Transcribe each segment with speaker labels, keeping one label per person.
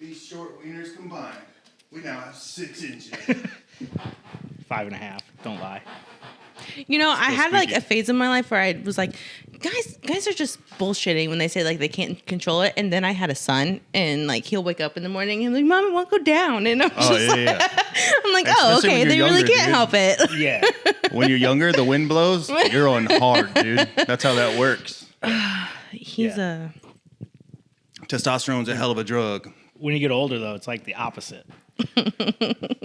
Speaker 1: These short wieners combined, we now have 6 inches.
Speaker 2: 5.5. Don't lie.
Speaker 3: You know, I had like
Speaker 1: squeaky.
Speaker 3: a phase in my life where I was like, guys are just bullshitting when they say like they can't control it. And then I had a son, and like he'll wake up in the morning and like, Mom, I want to go down. And I'm just like, I'm like, oh,
Speaker 1: Especially
Speaker 3: okay,
Speaker 1: when
Speaker 3: they
Speaker 1: you're
Speaker 3: really
Speaker 1: younger,
Speaker 3: can't
Speaker 1: dude.
Speaker 3: help it.
Speaker 2: Yeah.
Speaker 1: When you're younger, the wind blows, you're on hard, dude. That's how that works.
Speaker 3: He's a
Speaker 1: Testosterone's a hell of a drug.
Speaker 2: When you get older, though, it's like the opposite.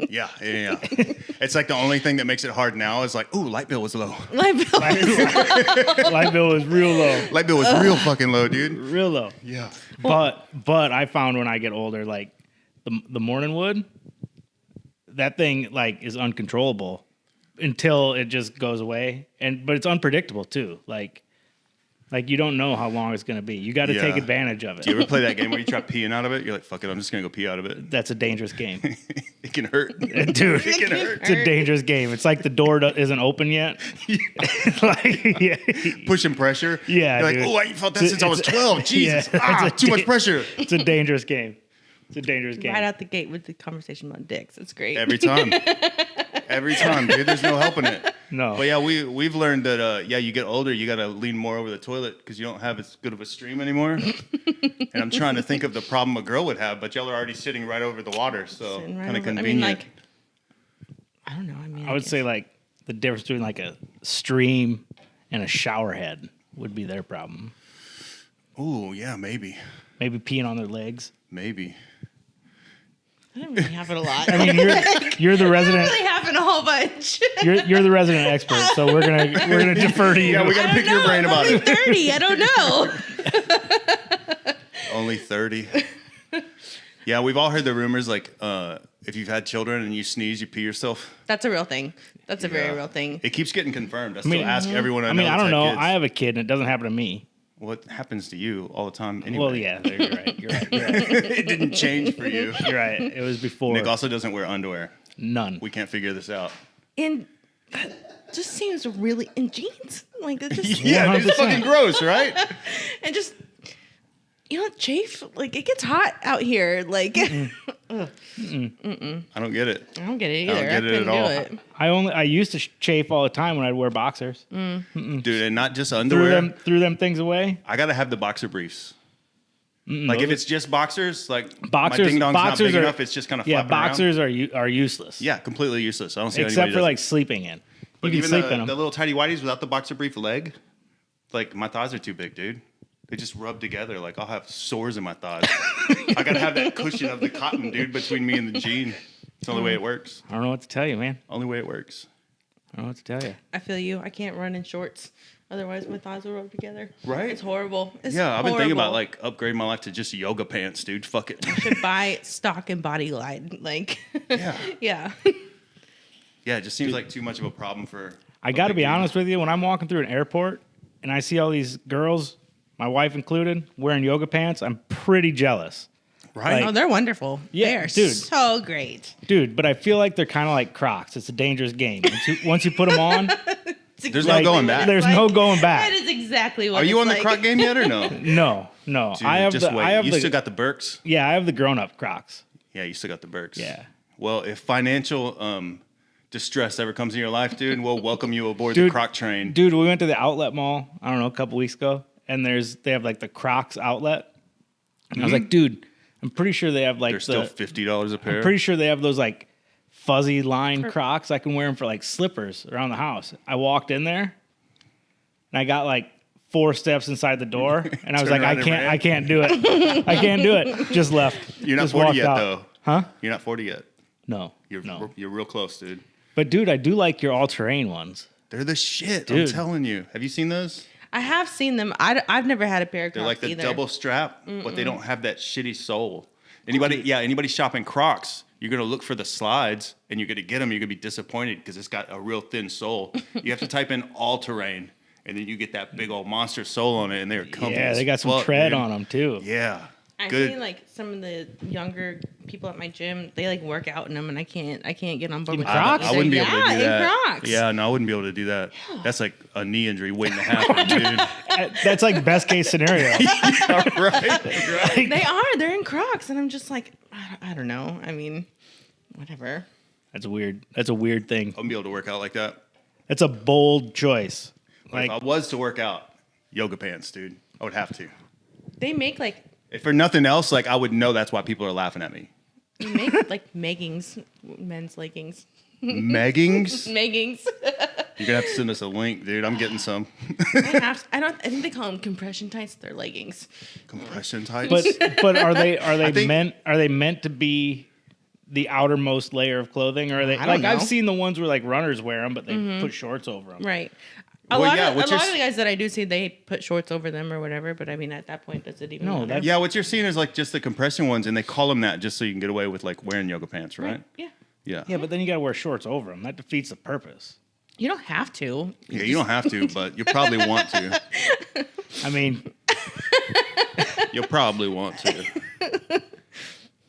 Speaker 1: Yeah. It's like the only thing that makes it hard now is like, ooh, light bill was low.
Speaker 3: light bill.
Speaker 2: Light bill was real low.
Speaker 1: Light bill was real fucking low, dude.
Speaker 2: Real low.
Speaker 1: Yeah.
Speaker 2: But I found when I get older, like the morning wood, that thing like is uncontrollable until it just goes away. But it's unpredictable too. Like you don't know how long it's gonna be. You got to take advantage of it.
Speaker 1: Do you ever play that game where you try peeing out of it? You're like, fuck it, I'm just gonna go pee out of it.
Speaker 2: That's a dangerous game,
Speaker 1: It can hurt.
Speaker 2: dude.
Speaker 1: It can hurt.
Speaker 2: It's a dangerous game. It's like the door isn't open yet. Like, yeah.
Speaker 1: Pushing pressure.
Speaker 2: Yeah,
Speaker 1: You're like,
Speaker 2: dude.
Speaker 1: oh, I ain't felt that since I was 12. Jesus.
Speaker 2: Yeah,
Speaker 1: Too much pressure.
Speaker 2: It's a dangerous game. It's a dangerous game.
Speaker 3: Right out the gate with the conversation about dicks. It's great.
Speaker 1: Every time. Every time, dude. There's no helping it.
Speaker 2: No.
Speaker 1: But yeah, we've learned that, you get older, you got to lean more over the toilet because you don't have as good of a stream anymore. And I'm trying to think of the problem a girl would have, but y'all are already sitting right over the water, so
Speaker 3: Sitting right
Speaker 1: kind of
Speaker 3: over-
Speaker 1: convenient.
Speaker 3: I mean, like, I don't know. I mean,
Speaker 2: I would say like the difference between like a stream and a shower head would be their problem.
Speaker 1: Ooh, yeah, maybe.
Speaker 2: Maybe peeing on their legs.
Speaker 1: Maybe.
Speaker 3: I didn't really happen a lot.
Speaker 2: I mean, you're the
Speaker 3: It
Speaker 2: resident.
Speaker 3: really happened a whole bunch.
Speaker 2: You're the resident expert, so we're gonna defer to you.
Speaker 1: Yeah, we got to pick your brain about
Speaker 3: I'm
Speaker 1: it.
Speaker 3: 30. I don't know.
Speaker 1: Only 30. Yeah, we've all heard the rumors like if you've had children and you sneeze, you pee yourself.
Speaker 3: That's a real thing. That's a very
Speaker 1: Yeah.
Speaker 3: real thing.
Speaker 1: It keeps getting confirmed. I
Speaker 2: I
Speaker 1: still
Speaker 2: mean,
Speaker 1: ask everyone I know.
Speaker 2: I
Speaker 1: that's
Speaker 2: don't
Speaker 1: had
Speaker 2: know.
Speaker 1: kids.
Speaker 2: I have a kid, and it doesn't happen to me.
Speaker 1: What happens to you all the time anyway?
Speaker 2: Well, yeah, you're right. You're right.
Speaker 1: It didn't change for you.
Speaker 2: You're right. It was before.
Speaker 1: Nick also doesn't wear underwear.
Speaker 2: None.
Speaker 1: We can't figure this out.
Speaker 3: And that just seems really in jeans. Like that just
Speaker 1: Yeah, it's
Speaker 2: 100%.
Speaker 1: fucking gross, right?
Speaker 3: and just chafe. Like it gets hot out here. Like
Speaker 1: I don't get it.
Speaker 3: I don't get it
Speaker 1: I
Speaker 3: either.
Speaker 1: don't get it
Speaker 3: couldn't
Speaker 1: at all.
Speaker 3: do it.
Speaker 2: I used to chafe all the time when I'd wear boxers.
Speaker 1: Dude, and not just
Speaker 2: Threw
Speaker 1: underwear.
Speaker 2: them things away.
Speaker 1: I gotta have the boxer briefs. Like if it's just boxers, like
Speaker 2: Boxers-
Speaker 1: my ding dong's not
Speaker 2: boxers
Speaker 1: big
Speaker 2: are-
Speaker 1: enough, it's just kind of
Speaker 2: Yeah,
Speaker 1: flapping around.
Speaker 2: boxers are useless.
Speaker 1: Yeah, completely useless. I don't see
Speaker 2: Except
Speaker 1: anybody
Speaker 2: for
Speaker 1: does
Speaker 2: like
Speaker 1: it.
Speaker 2: sleeping in.
Speaker 1: But
Speaker 2: You can
Speaker 1: even
Speaker 2: sleep in
Speaker 1: the
Speaker 2: them.
Speaker 1: little tidy whities without the boxer brief leg, like my thighs are too big, dude. They just rub together. Like I'll have sores in my thighs. I gotta have that cushion of the cotton, dude, between me and the jean. It's the only way it works.
Speaker 2: I don't know what to tell you, man.
Speaker 1: Only way it works.
Speaker 2: I don't know what to tell you.
Speaker 3: I feel you. I can't run in shorts. Otherwise, my thighs will rub together.
Speaker 1: Right?
Speaker 3: It's horrible. It's
Speaker 1: Yeah, I've been thinking about
Speaker 3: horrible.
Speaker 1: like upgrading my life to just yoga pants, dude. Fuck it.
Speaker 3: I should buy stock and body glide. Like,
Speaker 1: Yeah.
Speaker 3: yeah.
Speaker 1: Yeah, it just seems like too much of a problem for.
Speaker 2: I got to be honest with you. When I'm walking through an airport and I see all these girls, my wife included, wearing yoga pants, I'm pretty jealous.
Speaker 1: Right?
Speaker 3: Oh, they're wonderful.
Speaker 2: Yeah,
Speaker 3: They're
Speaker 2: dude.
Speaker 3: so great.
Speaker 2: Dude, but I feel like they're kind of like Crocs. It's a dangerous game. Once you put them on,
Speaker 1: There's no going back.
Speaker 2: There's no going back.
Speaker 3: That is exactly what
Speaker 1: Are you
Speaker 3: it's
Speaker 1: on the
Speaker 3: like.
Speaker 1: Croc game yet or no?
Speaker 2: No.
Speaker 1: Dude,
Speaker 2: I have
Speaker 1: just wait.
Speaker 2: I have
Speaker 1: you
Speaker 2: the,
Speaker 1: still got the Birks?
Speaker 2: yeah, I have the grown-up Crocs.
Speaker 1: Yeah, you still got the Birks.
Speaker 2: Yeah.
Speaker 1: Well, if financial distress ever comes in your life, dude, we'll welcome you aboard
Speaker 2: Dude,
Speaker 1: the Croc train.
Speaker 2: Dude, we went to the outlet mall, I don't know, a couple weeks ago, and they have like the Crocs outlet. And I was like, dude, I'm pretty sure they have like
Speaker 1: They're still $50 a pair.
Speaker 2: I'm pretty sure they have those like fuzzy line Crocs. I can wear them for like slippers around the house. I walked in there and I got like 4 steps inside the door and I was
Speaker 1: Turned
Speaker 2: like,
Speaker 1: around and ran.
Speaker 2: I can't do it. I can't do it. Just left.
Speaker 1: You're not
Speaker 2: Just
Speaker 1: 40
Speaker 2: walked
Speaker 1: yet,
Speaker 2: out.
Speaker 1: though.
Speaker 2: Huh?
Speaker 1: You're not 40 yet.
Speaker 2: No.
Speaker 1: You're real close, dude.
Speaker 2: But dude, I do like your all-terrain ones.
Speaker 1: They're the shit.
Speaker 2: Dude.
Speaker 1: I'm telling you. Have you seen those?
Speaker 3: I have seen them. I've never had a pair of Crocs
Speaker 1: They're like the
Speaker 3: either.
Speaker 1: double strap, but they don't have that shitty sole. Anybody shopping Crocs, you're gonna look for the slides, and you're gonna get them. You're gonna be disappointed because it's got a real thin sole. You have to type in all terrain, and then you get that big old monster sole on it, and they're comfy.
Speaker 2: Yeah,
Speaker 1: as
Speaker 2: they got some
Speaker 1: fuck,
Speaker 2: tread
Speaker 1: dude.
Speaker 2: on them too.
Speaker 1: Yeah,
Speaker 3: I've
Speaker 1: good.
Speaker 3: seen like some of the younger people at my gym. They like work out in them, and I can't get on board
Speaker 2: In
Speaker 3: with
Speaker 2: Crocs?
Speaker 3: that
Speaker 1: I wouldn't be able to do
Speaker 3: in
Speaker 1: that.
Speaker 3: Crocs.
Speaker 1: Yeah, no, I wouldn't be able to do that. That's like a knee injury waiting to happen, dude.
Speaker 2: That's like best case scenario.
Speaker 1: right.
Speaker 3: They are. They're in Crocs, and I'm just like, I don't know. I mean, whatever.
Speaker 2: That's a weird thing.
Speaker 1: I wouldn't be able to work out like that.
Speaker 2: That's a bold choice.
Speaker 1: But if I was to work out, yoga pants, dude. I would have to.
Speaker 3: They make like.
Speaker 1: If for nothing else, like I would know that's why people are laughing at me.
Speaker 3: They make like meggings, men's leggings.
Speaker 1: Meggings?
Speaker 3: Meggings.
Speaker 1: You're gonna have to send us a link, dude. I'm getting some.
Speaker 3: I think they call them compression tights. They're leggings.
Speaker 1: Compression tights.
Speaker 2: But are they meant to be the outermost layer of clothing, or are they
Speaker 3: I don't know.
Speaker 2: I've seen the ones where like runners wear them, but they put shorts over them.
Speaker 3: Right. A lot of the guys that I do see, they put shorts over them or whatever. But I mean, at that point, does it even matter?
Speaker 1: Yeah, what you're seeing is like just the compression ones, and they call them that just so you can get away with like wearing yoga pants, right?
Speaker 3: Yeah.
Speaker 1: Yeah.
Speaker 2: Yeah, but then you gotta wear shorts over them. That defeats the purpose.
Speaker 3: You don't have to.
Speaker 1: Yeah, you don't have to, but you probably want to.
Speaker 2: I mean,
Speaker 1: You'll probably want to.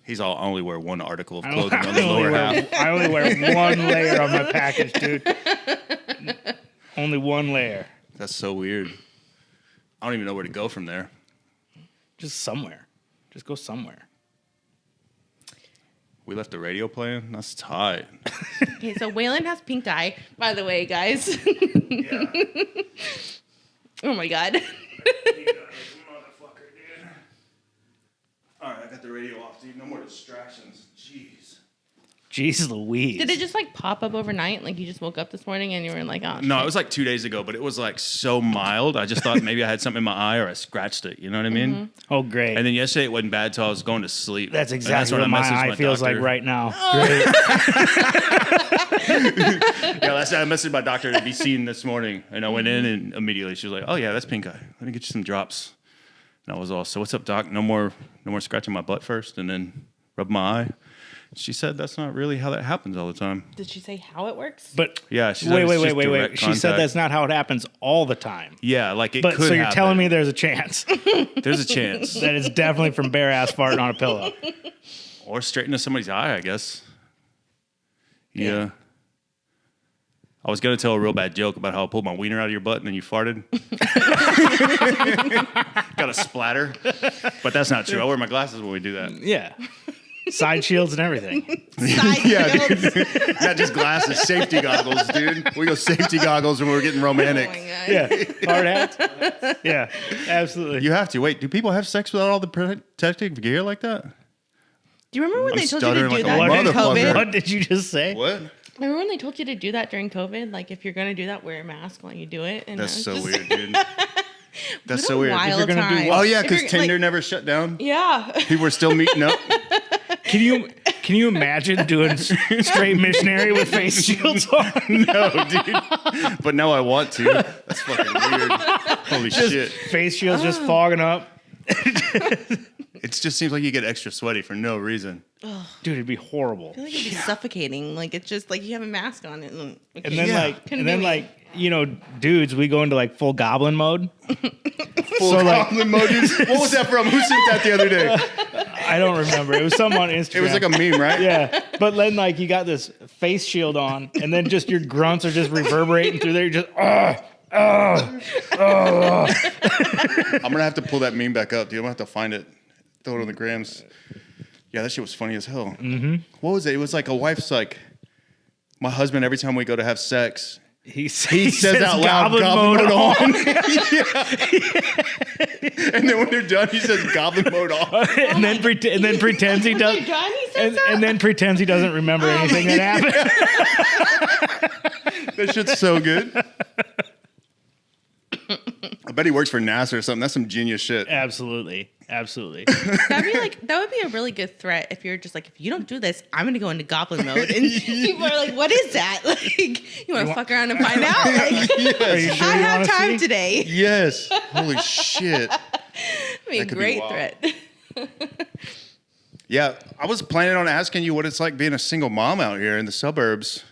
Speaker 1: He's all, I only wear one article of clothing on the lower half.
Speaker 2: I only wear one layer on my package, dude. Only one layer.
Speaker 1: That's so weird. I don't even know where to go from there.
Speaker 2: Just somewhere. Just go somewhere.
Speaker 1: We left the radio playing? That's tight.
Speaker 3: Okay, so Waylon has pink eye, by the way, guys.
Speaker 1: Yeah.
Speaker 3: Oh my God.
Speaker 1: Motherfucker, dude. All right, I got the radio off, dude. No more distractions. Jeez.
Speaker 2: Jeez Louise.
Speaker 3: Did it just like pop up overnight? Like you just woke up this morning and you were like, oh,
Speaker 1: No,
Speaker 3: shit.
Speaker 1: it was like 2 days ago, but it was like so mild. I just thought maybe I had something in my eye or I scratched it. You know what I mean?
Speaker 3: Mm-hmm.
Speaker 2: Oh, great.
Speaker 1: And then yesterday it wasn't bad until I was going to sleep.
Speaker 2: That's
Speaker 1: And
Speaker 2: exactly
Speaker 1: when
Speaker 2: what
Speaker 1: I
Speaker 2: my
Speaker 1: messaged
Speaker 2: eye feels
Speaker 1: doctor.
Speaker 2: like right now.
Speaker 3: Oh.
Speaker 2: Great.
Speaker 1: Yeah, last night I messaged my doctor to be seen this morning. And I went in and immediately she was like, oh, yeah, that's pink eye. Let me get you some drops. And I was all, so what's up, doc? No more scratching my butt first and then rub my eye. She said that's not really how that happens all the time.
Speaker 3: Did she say how it works?
Speaker 2: But
Speaker 1: Yeah, she said it's just direct
Speaker 2: She said
Speaker 1: contact.
Speaker 2: that's not how it happens all the time.
Speaker 1: Yeah, like it
Speaker 2: But
Speaker 1: could
Speaker 2: so you're
Speaker 1: happen.
Speaker 2: telling me there's a chance
Speaker 1: There's a chance.
Speaker 2: that it's definitely from bare ass farting on a pillow.
Speaker 1: Or straight into somebody's eye, I guess. Yeah. I was going to tell a real bad joke about how I pulled my wiener out of your butt and then you farted. Got a splatter. But that's not true. I wear my glasses when we do that.
Speaker 2: Yeah. Side shields and everything.
Speaker 3: Side
Speaker 1: Yeah,
Speaker 3: notes.
Speaker 1: dude. Not just glasses, safety goggles, dude. We go safety goggles when we're getting
Speaker 3: Oh
Speaker 1: romantic.
Speaker 3: my God.
Speaker 2: Yeah. Hard hats. Yeah. Absolutely.
Speaker 1: You have to. Wait, do people have sex without all the protective gear like that?
Speaker 3: Do you remember when
Speaker 1: I'm
Speaker 3: they told you to
Speaker 1: stuttering
Speaker 3: do
Speaker 1: like a
Speaker 3: that during
Speaker 1: motherfucker.
Speaker 3: COVID?
Speaker 2: What did you just say?
Speaker 1: What?
Speaker 3: Remember when they told you to do that during COVID? Like, if you're going to do that, wear a mask while you do it. And
Speaker 1: That's
Speaker 3: I was
Speaker 1: so
Speaker 3: just-
Speaker 1: weird, dude. That's
Speaker 3: What
Speaker 1: so
Speaker 3: a
Speaker 1: weird.
Speaker 3: wild
Speaker 2: If you're gonna do
Speaker 3: time.
Speaker 2: what?
Speaker 1: Oh, yeah,
Speaker 3: If
Speaker 1: because
Speaker 3: you're,
Speaker 1: Tinder
Speaker 3: like-
Speaker 1: never shut down.
Speaker 3: Yeah.
Speaker 1: People were still meeting up.
Speaker 2: Can you imagine doing straight missionary with face shields on?
Speaker 1: No, dude. But now I want to. That's fucking weird. Holy shit.
Speaker 2: Face shields just fogging up.
Speaker 1: It just seems like you get extra sweaty for no reason.
Speaker 2: Dude, it'd be horrible.
Speaker 3: I feel like it'd be suffocating. Like, it's just like you have a mask on it. And
Speaker 2: And then
Speaker 1: Yeah.
Speaker 2: dudes, we go into like full goblin mode.
Speaker 1: Full
Speaker 2: So, like-
Speaker 1: goblin mode, dude. What was that from? Who sent that the other day?
Speaker 2: I don't remember. It was someone on Instagram.
Speaker 1: It was like a meme, right?
Speaker 2: yeah. But then like you got this face shield on, and then just your grunts are just reverberating through there. You're just
Speaker 1: I'm gonna have to pull that meme back up, dude. I'm gonna have to find it, throw it on the grams. Yeah, that shit was funny as hell. Mm-hmm. What was it? It was like a wife's like, my husband, every time we go to have sex,
Speaker 2: he
Speaker 1: says out loud, goblin mode on. And then when they're done, he says goblin mode on.
Speaker 2: and then pretends he does.
Speaker 3: John, he says that?
Speaker 2: And then pretends he doesn't remember anything that happened.
Speaker 1: That shit's so good. I bet he works for NASA or something. That's some genius shit.
Speaker 2: Absolutely.
Speaker 3: that would be a really good threat if you're just like, if you don't do this, I'm gonna go into goblin mode. And people are like, what is that? Like, you wanna fuck around and find out? Like,
Speaker 2: Are you sure
Speaker 3: I
Speaker 2: you
Speaker 3: have
Speaker 2: wanna
Speaker 3: time
Speaker 2: see?
Speaker 3: today.
Speaker 1: Yes. Holy shit.
Speaker 3: I mean,
Speaker 1: That could be
Speaker 3: great
Speaker 1: wild.
Speaker 3: threat.
Speaker 1: Yeah, I was planning on asking you what it's like being a single mom out here in the suburbs,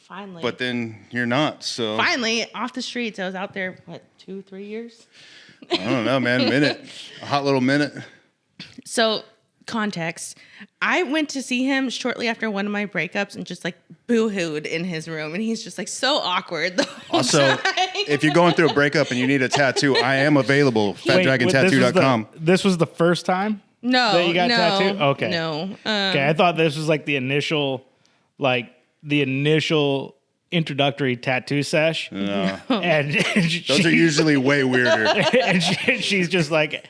Speaker 3: Finally.
Speaker 1: but then you're not. So
Speaker 3: Finally, off the streets. I was out there, 2-3 years?
Speaker 1: I don't know, man. A hot little minute.
Speaker 3: So, context. I went to see him shortly after one of my breakups and just like boo-hooed in his room. And he's just like so awkward the whole
Speaker 1: Also,
Speaker 3: time.
Speaker 1: if you're going through a breakup and you need a tattoo, I am available.
Speaker 2: Wait,
Speaker 1: FatDragonTattoo.com.
Speaker 2: This was the first time?
Speaker 3: No,
Speaker 2: that you got
Speaker 3: no,
Speaker 2: tattooed? Okay.
Speaker 3: No.
Speaker 2: Okay, I thought this was like the initial introductory tattoo sesh.
Speaker 1: No.
Speaker 2: And
Speaker 1: Those are usually way weirder.
Speaker 2: and she's just like,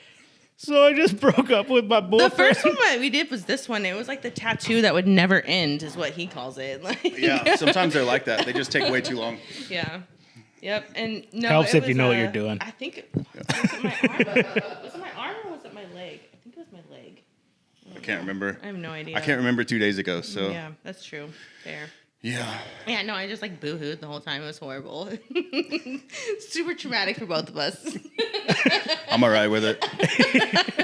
Speaker 2: so I just broke up with my boyfriend.
Speaker 3: The first one that we did was this one. It was like the tattoo that would never end, is what he calls it. Like,
Speaker 1: Yeah, sometimes they're like that. They just take way too long.
Speaker 3: yeah. Yep. And no,
Speaker 2: Helps
Speaker 3: it
Speaker 2: if you
Speaker 3: was,
Speaker 2: know what you're doing.
Speaker 3: I think was it my arm? Was it my arm or was it my leg? I think it was my leg.
Speaker 1: I can't remember.
Speaker 3: I have no idea.
Speaker 1: I can't remember 2 days ago, so.
Speaker 3: Yeah, that's true. Fair.
Speaker 1: Yeah.
Speaker 3: Yeah, no, I just like boohooed the whole time. It was horrible. Super traumatic for both of us.
Speaker 1: I'm all right with it.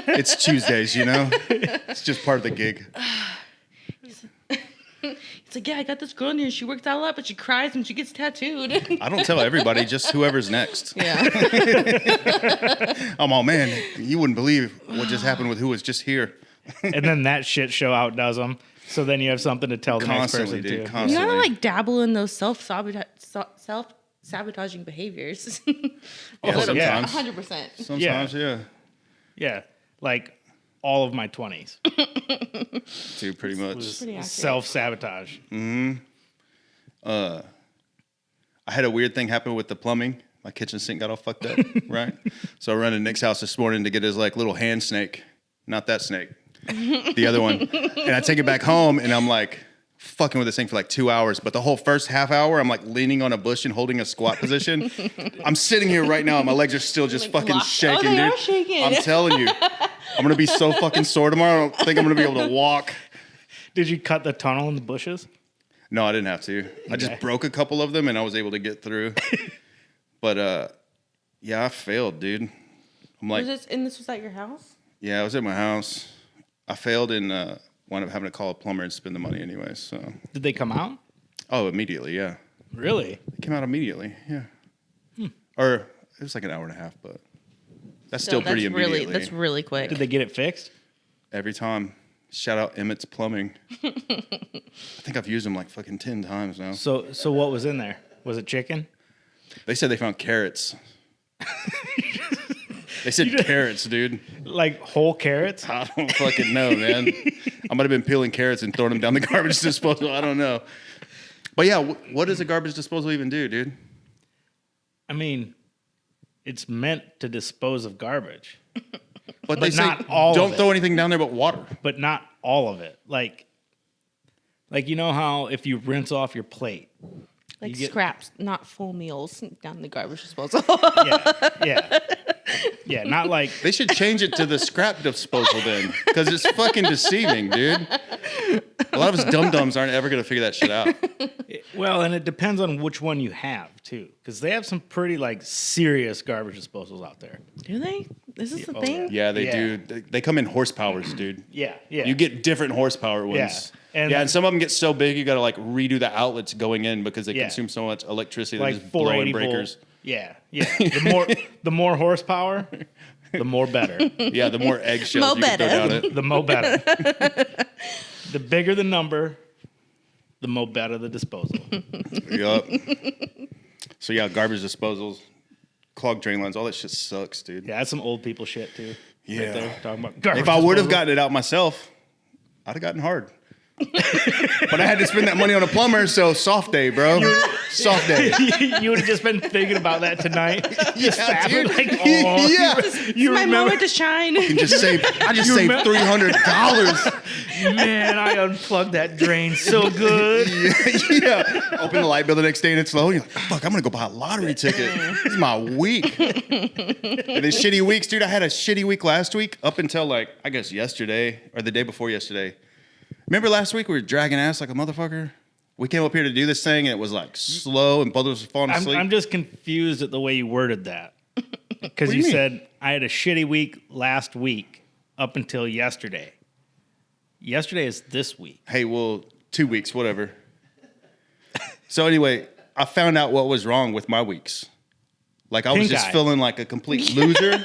Speaker 1: It's Tuesdays, you know? It's just part of the gig.
Speaker 3: It's like, yeah, I got this girl in here. She works out a lot, but she cries when she gets tattooed.
Speaker 1: I don't tell everybody, just whoever's next.
Speaker 3: Yeah.
Speaker 1: I'm all, man, you wouldn't believe what just happened with who was just here.
Speaker 2: And then that shit show outdoes them. So then you have something to tell the next
Speaker 1: Constantly,
Speaker 2: person
Speaker 1: dude,
Speaker 2: too.
Speaker 3: You
Speaker 1: constantly.
Speaker 3: gotta like dabble in those self-sabotaging behaviors.
Speaker 1: Yeah, sometimes.
Speaker 3: 100%.
Speaker 1: Sometimes, yeah.
Speaker 2: Yeah, like all of my 20s.
Speaker 1: Dude, pretty much.
Speaker 3: Pretty accurate.
Speaker 2: Self-sabotage.
Speaker 1: I had a weird thing happen with the plumbing. My kitchen sink got all fucked up, right? So I ran to Nick's house this morning to get his like little hand snake. Not that snake. The other one. And I take it back home and I'm like fucking with this thing for like 2 hours. But the whole first half hour, I'm like leaning on a bush and holding a squat position. I'm sitting here right now and my legs are still just
Speaker 3: Like
Speaker 1: fucking
Speaker 3: locked.
Speaker 1: shaking,
Speaker 3: Oh, they
Speaker 1: dude.
Speaker 3: are shaking.
Speaker 1: I'm telling you. I'm going to be so fucking sore tomorrow. I don't think I'm going to be able to walk.
Speaker 2: Did you cut the tunnel in the bushes?
Speaker 1: No, I didn't have to. I just broke a couple of them and I was able to get through. But yeah, I failed, dude. I'm like,
Speaker 3: this was at your house?
Speaker 1: yeah, I was at my house. I failed and wound up having to call a plumber and spend the money anyway. So,
Speaker 2: Did they come out?
Speaker 1: oh, immediately, yeah,
Speaker 2: Really?
Speaker 1: it came out immediately, yeah. Or it was like an hour and a half, but that's still pretty immediately.
Speaker 3: That's really quick.
Speaker 2: Did they get it fixed?
Speaker 1: Every time. Shout out Emmett's Plumbing. I think I've used them like fucking 10 times now.
Speaker 2: So what was in there? Was it chicken?
Speaker 1: They said they found carrots. They said carrots, dude.
Speaker 2: Like whole carrots?
Speaker 1: I don't fucking know, man. I might have been peeling carrots and throwing them down the garbage disposal. I don't know. But yeah, what does a garbage disposal even do, dude?
Speaker 2: I mean, it's meant to dispose of garbage,
Speaker 1: But they
Speaker 2: not
Speaker 1: say
Speaker 2: all of
Speaker 1: don't
Speaker 2: it.
Speaker 1: throw anything down there but water.
Speaker 2: but not all of it. Like you know how if you rinse off your plate,
Speaker 3: Like
Speaker 2: you get-
Speaker 3: scraps, not full meals down the garbage disposal.
Speaker 2: yeah, not like
Speaker 1: They should change it to the scrap disposal then, because it's fucking deceiving, dude. A lot of us dum-dums aren't ever going to figure that shit out.
Speaker 2: well, and it depends on which one you have too, because they have some pretty like serious garbage disposals out there.
Speaker 3: Do they? Is this the
Speaker 2: oh,
Speaker 3: thing?
Speaker 1: Yeah, they
Speaker 2: Yeah.
Speaker 1: do. They come in horsepowers, dude.
Speaker 2: Yeah.
Speaker 1: You get different horsepower ones.
Speaker 2: Yeah. And-
Speaker 1: And some of them get so big you got to like redo the outlets going in because they
Speaker 2: Yeah.
Speaker 1: consume so much electricity.
Speaker 2: Like
Speaker 1: They're just blowing
Speaker 2: 480
Speaker 1: breakers.
Speaker 2: volt. Yeah. The more horsepower, the more better.
Speaker 1: Yeah, the more eggshells
Speaker 3: Mo
Speaker 1: you can throw
Speaker 3: better.
Speaker 1: down it.
Speaker 2: The mo better. The bigger the number, the mo better the disposal.
Speaker 1: Yup. So yeah, garbage disposals, clogged drain lines, all that shit sucks, dude.
Speaker 2: Yeah, that's some old people shit too.
Speaker 1: Yeah.
Speaker 2: Right there, talking about garbage
Speaker 1: If I would have
Speaker 2: disposal.
Speaker 1: gotten it out myself, I'd have gotten hard. But I had to spend that money on a plumber, so soft day, bro. Soft day.
Speaker 2: You would have just been thinking about that tonight. Just
Speaker 1: Yeah,
Speaker 2: fapping,
Speaker 1: dude.
Speaker 2: like, oh,
Speaker 1: Yeah.
Speaker 2: you
Speaker 3: My
Speaker 2: remember,
Speaker 3: moment to shine.
Speaker 1: I just saved $300.
Speaker 2: man, I unplugged that drain so good.
Speaker 1: Yeah. Open the light bill the next day and it's low. You're like, fuck, I'm going to go buy a lottery ticket. This is my week. And then shitty weeks, dude. I had a shitty week last week up until like, I guess yesterday or the day before yesterday. Remember last week we were dragging ass like a motherfucker? We came up here to do this thing and it was like slow and both of us were falling asleep.
Speaker 2: I'm just confused at the way you worded that. Because
Speaker 1: What do
Speaker 2: you
Speaker 1: you mean?
Speaker 2: said, I had a shitty week last week up until yesterday. Yesterday is this week.
Speaker 1: Hey, well, 2 weeks, whatever. So anyway, I found out what was wrong with my weeks. Like I was
Speaker 2: Pink
Speaker 1: just
Speaker 2: eye.
Speaker 1: feeling like a complete loser.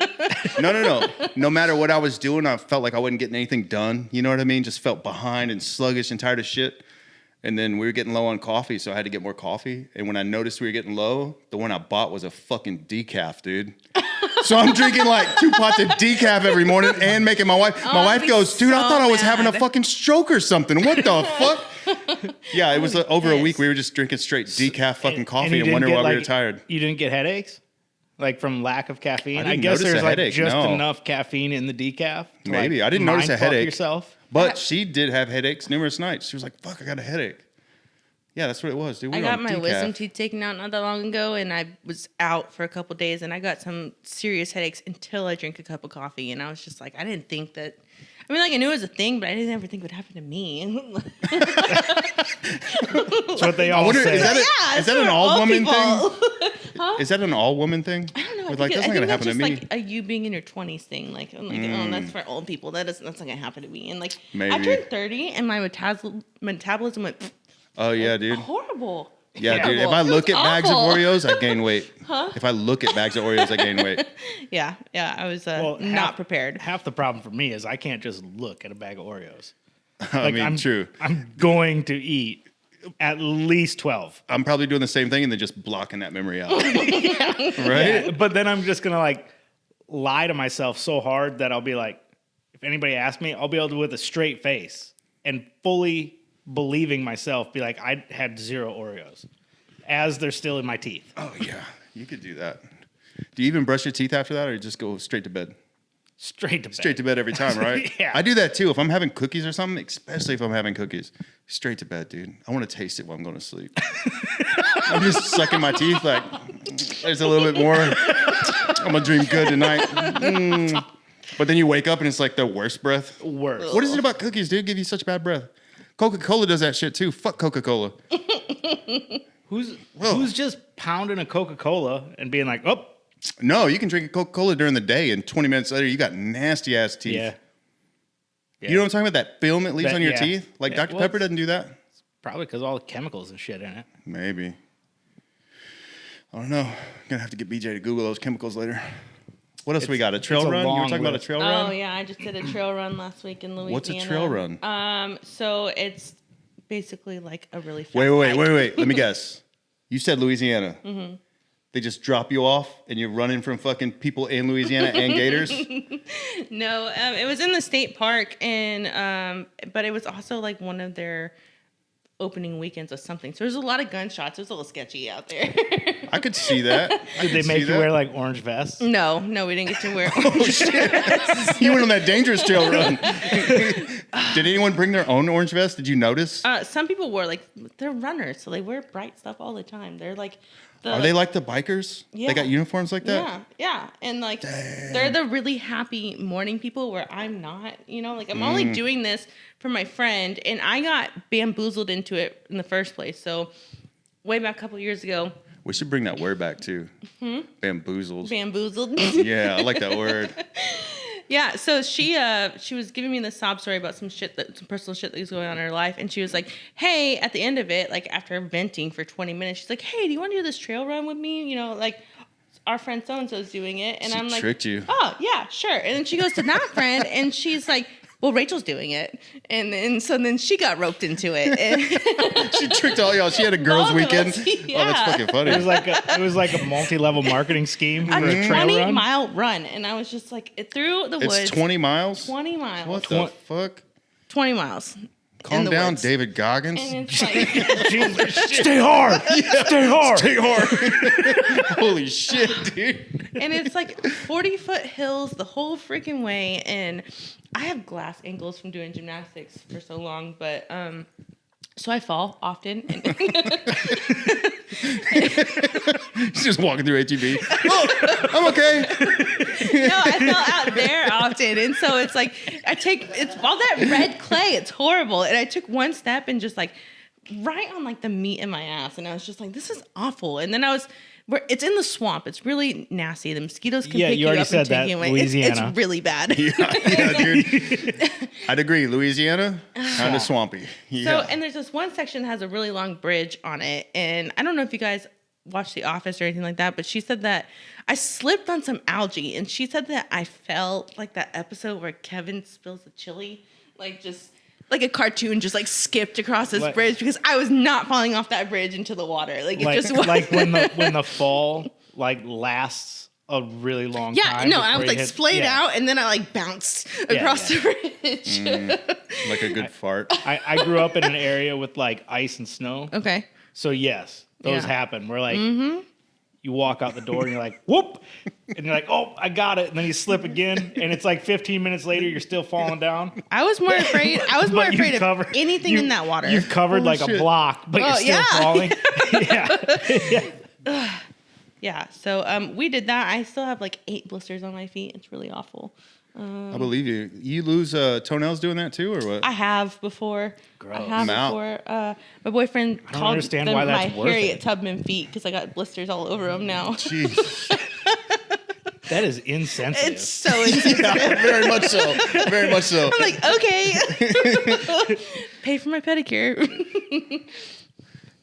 Speaker 1: No. No matter what I was doing, I felt like I wasn't getting anything done. You know what I mean? Just felt behind and sluggish and tired of shit. And then we were getting low on coffee, so I had to get more coffee. And when I noticed we were getting low, the one I bought was a fucking decaf, dude. So I'm drinking like 2 pots of decaf every morning and making my wife. My wife goes, dude, I thought I was having a fucking stroke or something. What the fuck? Yeah, it was over a week. We were just drinking straight decaf fucking coffee and wondering why we were tired.
Speaker 2: You didn't get headaches? Like from lack of caffeine?
Speaker 1: I
Speaker 2: guess there's like
Speaker 1: headache,
Speaker 2: just enough caffeine in the decaf.
Speaker 1: Maybe. I didn't notice a headache.
Speaker 2: Yourself.
Speaker 1: But she did have headaches numerous nights. She was like, fuck, I got a headache. Yeah, that's what it was, dude.
Speaker 3: I got my wisdom teeth taken out not that long ago, and I was out for a couple days, and I got some serious headaches until I drank a cup of coffee, and I was just like, I didn't think that. I mean, like I knew it was a thing, but I didn't ever think it would happen to me.
Speaker 2: That's what they all say.
Speaker 1: Is that an all woman thing?
Speaker 3: Huh?
Speaker 1: Is that an all woman thing?
Speaker 3: I don't know.
Speaker 1: That's not gonna happen to me.
Speaker 3: Like a you being in your 20s thing. Like I'm like, oh, that's for old people. That's not gonna happen to me. And like
Speaker 1: maybe.
Speaker 3: I turned 30, and my metabolism went.
Speaker 1: Oh yeah, dude.
Speaker 3: Horrible.
Speaker 1: Yeah, dude. If I look at bags of Oreos, I gain weight.
Speaker 3: Huh?
Speaker 1: If I look at bags of Oreos, I gain weight.
Speaker 3: Yeah. I was not prepared.
Speaker 2: Half the problem for me is I can't just look at a bag of Oreos.
Speaker 1: I mean, true.
Speaker 2: I'm going to eat at least 12.
Speaker 1: I'm probably doing the same thing and then just blocking that memory out. Right?
Speaker 2: Yeah, but then I'm just gonna like lie to myself so hard that I'll be like, if anybody asks me, I'll be able to with a straight face and fully believing myself, be like, I had 0 Oreos as they're still in my teeth.
Speaker 1: Oh yeah, you could do that. Do you even brush your teeth after that, or you just go straight to bed?
Speaker 2: Straight to bed.
Speaker 1: Straight to bed every time, right?
Speaker 2: Yeah.
Speaker 1: I do that too. If I'm having cookies or something, especially if I'm having cookies, straight to bed, dude. I want to taste it while I'm going to sleep. I'm just sucking my teeth like, there's a little bit more. I'm going to dream good tonight. But then you wake up and it's like the worst breath.
Speaker 2: Worst.
Speaker 1: What is it about cookies, dude? Give you such bad breath. Coca-Cola does that shit too. Fuck Coca-Cola.
Speaker 2: Who's just pounding a Coca-Cola and being like, oh.
Speaker 1: No, you can drink a Coca-Cola during the day and 20 minutes later you got nasty ass teeth.
Speaker 2: Yeah.
Speaker 1: You know what I'm talking about? That film it leaves on your teeth? Like Dr. Pepper doesn't do that?
Speaker 2: Probably because all the chemicals and shit in it.
Speaker 1: Maybe. I don't know. I'm going to have to get BJ to Google those chemicals later. What else we got? A trail run? You were talking about a trail run?
Speaker 3: Oh, yeah. I just did a trail run last week in Louisiana.
Speaker 1: What's a trail run?
Speaker 3: So it's basically like a really fast
Speaker 1: Wait. Let me guess. You said Louisiana. Mm-hmm. They just drop you off and you're running from fucking people in Louisiana and gators?
Speaker 3: No, it was in the state park, and but it was also like one of their opening weekends or something. So there's a lot of gunshots. It was a little sketchy out there.
Speaker 1: I could see that.
Speaker 2: Did they make you wear like orange vests?
Speaker 3: No, we didn't get to wear orange vests.
Speaker 1: You went on that dangerous trail run. Did anyone bring their own orange vest? Did you notice?
Speaker 3: Some people wore they're runners, so they wear bright stuff all the time. They're like.
Speaker 1: Are they like the bikers?
Speaker 3: Yeah.
Speaker 1: They got uniforms like that?
Speaker 3: Yeah. And like, they're the really happy morning people where I'm not, like I'm only doing this for my friend, and I got bamboozled into it in the first place. So way back a couple years ago.
Speaker 1: We should bring that word back too. Bamboozled.
Speaker 3: Bamboozled.
Speaker 1: Yeah, I like that word.
Speaker 3: Yeah, so she was giving me the sob story about some personal shit that was going on in her life, and she was like, "Hey," at the end of it, like after venting for 20 minutes, she's like, "Hey, do you want to do this trail run with me? Like our friend so and so's doing it." And I'm like,
Speaker 1: tricked you.
Speaker 3: "Oh yeah, sure." And then she goes to that friend, and she's like, "Well, Rachel's doing it," and then she got roped into it.
Speaker 1: She tricked all y'all. She had a girls' weekend.
Speaker 3: Yeah.
Speaker 1: Oh, that's fucking funny.
Speaker 2: It was like a multi-level marketing scheme for a trail run.
Speaker 3: 20-mile run, and I was just like, through the woods.
Speaker 1: It's 20 miles.
Speaker 3: 20 miles.
Speaker 1: What the fuck?
Speaker 3: 20 miles.
Speaker 1: Calm down,
Speaker 3: woods.
Speaker 1: David Goggins.
Speaker 3: And it's like,
Speaker 2: stay hard. Yeah. Stay hard.
Speaker 1: Stay hard. Holy shit, dude.
Speaker 3: And it's like 40-foot hills the whole freaking way, and I have glass ankles from doing gymnastics for so long, but so I fall often.
Speaker 1: She's just walking through HEB. Oh, I'm okay.
Speaker 3: No, I fell out there often, and so it's like it's all that red clay. It's horrible, and I took one step and just like right on like the meat in my ass, and I was just like, this is awful. And then it's in the swamp. It's really nasty. The mosquitoes can pick you up and take you away.
Speaker 2: Louisiana.
Speaker 3: It's really bad.
Speaker 1: Yeah, dude. I'd agree. Louisiana, kind of swampy. Yeah.
Speaker 3: So, and there's this one section that has a really long bridge on it, and I don't know if you guys watch The Office or anything like that, but she said that I slipped on some algae, and she said that I felt like that episode where Kevin spills the chili, like just like a cartoon just like skipped across this bridge, because I was not falling off that bridge into the water. Like it just was.
Speaker 2: Like when the fall like lasts a really long
Speaker 3: Yeah,
Speaker 2: time.
Speaker 3: no, I was
Speaker 2: before
Speaker 3: like
Speaker 2: you hit-
Speaker 3: splayed
Speaker 2: yeah.
Speaker 3: out, and then I like bounced across the bridge.
Speaker 1: Like a good fart.
Speaker 2: I grew up in an area with like ice and snow.
Speaker 3: Okay.
Speaker 2: So yes, those
Speaker 3: Yeah.
Speaker 2: happen. We're like, you walk out the door and you're like, whoop, and you're like, oh, I got it, and then you slip again, and it's like 15 minutes later, you're still falling down.
Speaker 3: I was more afraid. I was more
Speaker 2: But
Speaker 3: afraid
Speaker 2: you've covered-
Speaker 3: of anything in that water.
Speaker 2: You've covered like
Speaker 1: shit.
Speaker 2: a block, but you're
Speaker 3: Oh,
Speaker 2: still
Speaker 3: yeah.
Speaker 2: falling. yeah.
Speaker 3: Yeah. So we did that. I still have like 8 blisters on my feet. It's really awful.
Speaker 1: I believe you. You lose toenails doing that too, or what?
Speaker 3: I have before.
Speaker 2: Gross.
Speaker 3: I have
Speaker 1: Out.
Speaker 3: before. My boyfriend
Speaker 2: don't
Speaker 3: called
Speaker 2: understand
Speaker 3: them
Speaker 2: why
Speaker 3: my
Speaker 2: that's worth
Speaker 3: Harriet
Speaker 2: it.
Speaker 3: Tubman feet because I got blisters all over them now.
Speaker 1: Jeez.
Speaker 2: That is insensitive.
Speaker 3: It's so insensitive.
Speaker 1: Yeah, very much so. Very much so.
Speaker 3: I'm like, okay, pay for my pedicure.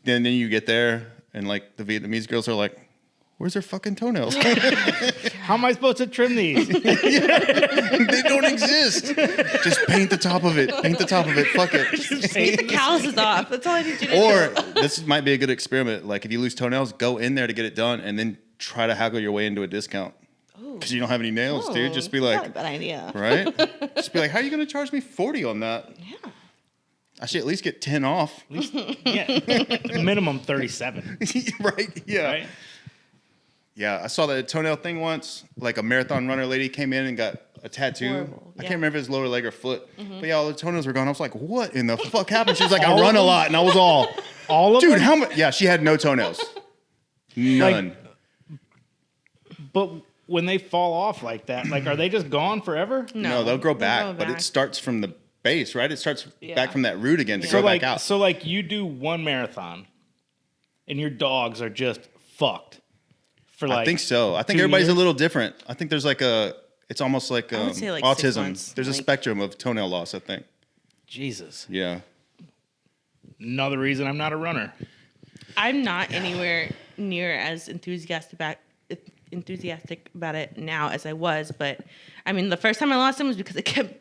Speaker 1: Then you get there, and like the Vietnamese girls are like, "Where's her fucking toenails?
Speaker 2: How am I supposed to trim these?
Speaker 1: They don't exist. Just paint the top of it. Paint the top of it. Fuck it."
Speaker 3: Take the calluses off. That's all I need you to do.
Speaker 1: Or this might be a good experiment. Like if you lose toenails, go in there to get it done, and then try to haggle your way into a discount. Because you don't have any nails, dude. Just be
Speaker 3: Not a
Speaker 1: like,
Speaker 3: bad idea.
Speaker 1: right? Just be like, how are you going to charge me 40 on that?
Speaker 3: Yeah.
Speaker 1: I should at least get 10 off.
Speaker 2: Yeah. Minimum 37.
Speaker 1: Right? Yeah.
Speaker 2: Right?
Speaker 1: Yeah, I saw that toenail thing once. Like a marathon runner lady came in and got a tattoo.
Speaker 3: Horrible,
Speaker 1: I
Speaker 3: yeah.
Speaker 1: can't remember if it was lower leg or foot. But yeah, all the toenails were gone. I was like, what in the fuck happened? She was like,
Speaker 2: All
Speaker 1: I run
Speaker 2: of
Speaker 1: a
Speaker 2: them?
Speaker 1: lot. And I was all,
Speaker 2: All of
Speaker 1: dude,
Speaker 2: them?
Speaker 1: how much? Yeah, she had no toenails. None.
Speaker 2: But when they fall off like that, like, are they just gone forever?
Speaker 1: No, they'll grow
Speaker 3: they'll
Speaker 1: back,
Speaker 3: grow
Speaker 1: but it
Speaker 3: back.
Speaker 1: starts from the base, right? It starts
Speaker 3: Yeah.
Speaker 1: back from that root again to
Speaker 2: So
Speaker 1: go
Speaker 2: like,
Speaker 1: back out.
Speaker 2: so like, you do one marathon, and your dogs are just fucked for like.
Speaker 1: I think so. I think
Speaker 2: 2
Speaker 1: everybody's
Speaker 2: years?
Speaker 1: a little different. I think there's like it's almost like,
Speaker 3: I would say like 6
Speaker 1: autism.
Speaker 3: months,
Speaker 1: There's a
Speaker 3: like-
Speaker 1: spectrum of toenail loss, I think.
Speaker 2: Jesus.
Speaker 1: Yeah.
Speaker 2: Another reason I'm not a runner.
Speaker 3: I'm not anywhere near as enthusiastic about it now as I was, but I mean, the first time I lost them was because I kept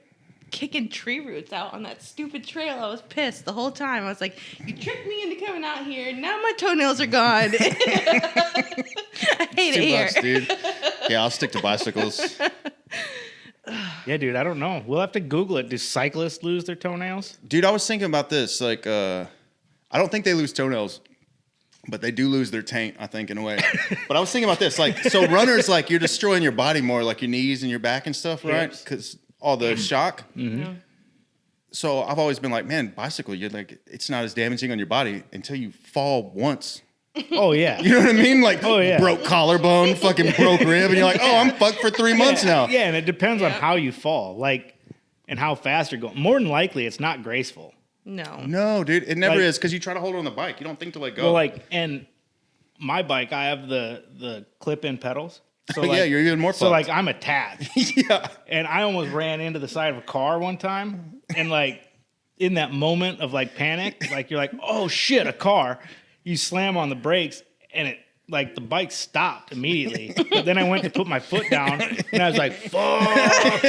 Speaker 3: kicking tree roots out on that stupid trail. I was pissed the whole time. I was like, you tricked me into coming out here. Now my toenails are gone. I hate it
Speaker 1: Too
Speaker 3: here.
Speaker 1: much, dude. Yeah, I'll stick to bicycles.
Speaker 2: Yeah, dude, I don't know. We'll have to Google it. Do cyclists lose their toenails?
Speaker 1: Dude, I was thinking about this. Like, I don't think they lose toenails, but they do lose their taint, I think, in a way. But I was thinking about this. Like, so runners, like, you're destroying your body more, like your knees and your back and stuff, right?
Speaker 2: Yes.
Speaker 1: Because all the shock.
Speaker 3: Yeah.
Speaker 1: So I've always been like, man, bicycle, you're like, it's not as damaging on your body until you fall once.
Speaker 2: Oh, yeah.
Speaker 1: You know what I mean? Like,
Speaker 2: Oh, yeah.
Speaker 1: broke collarbone, fucking broke rib, and you're like, oh, I'm fucked for 3 months now.
Speaker 2: Yeah, and it depends on
Speaker 3: Yeah.
Speaker 2: how you fall, like, and how fast you're going. More than likely, it's not graceful.
Speaker 3: No.
Speaker 1: No, dude, it never
Speaker 2: Like-
Speaker 1: is because you try to hold on the bike. You don't think to let go.
Speaker 2: Well, like, and my bike, I have the clip-in pedals. So
Speaker 1: Yeah, you're even more
Speaker 2: So,
Speaker 1: fucked.
Speaker 2: like, I'm attached.
Speaker 1: Yeah.
Speaker 2: And I almost ran into the side of a car one time. And, like, in that moment of, like, panic, like, you're like, oh, shit, a car. You slam on the brakes, and it, like, the bike stopped immediately. But then I went to put my foot down, and I was like, fuck.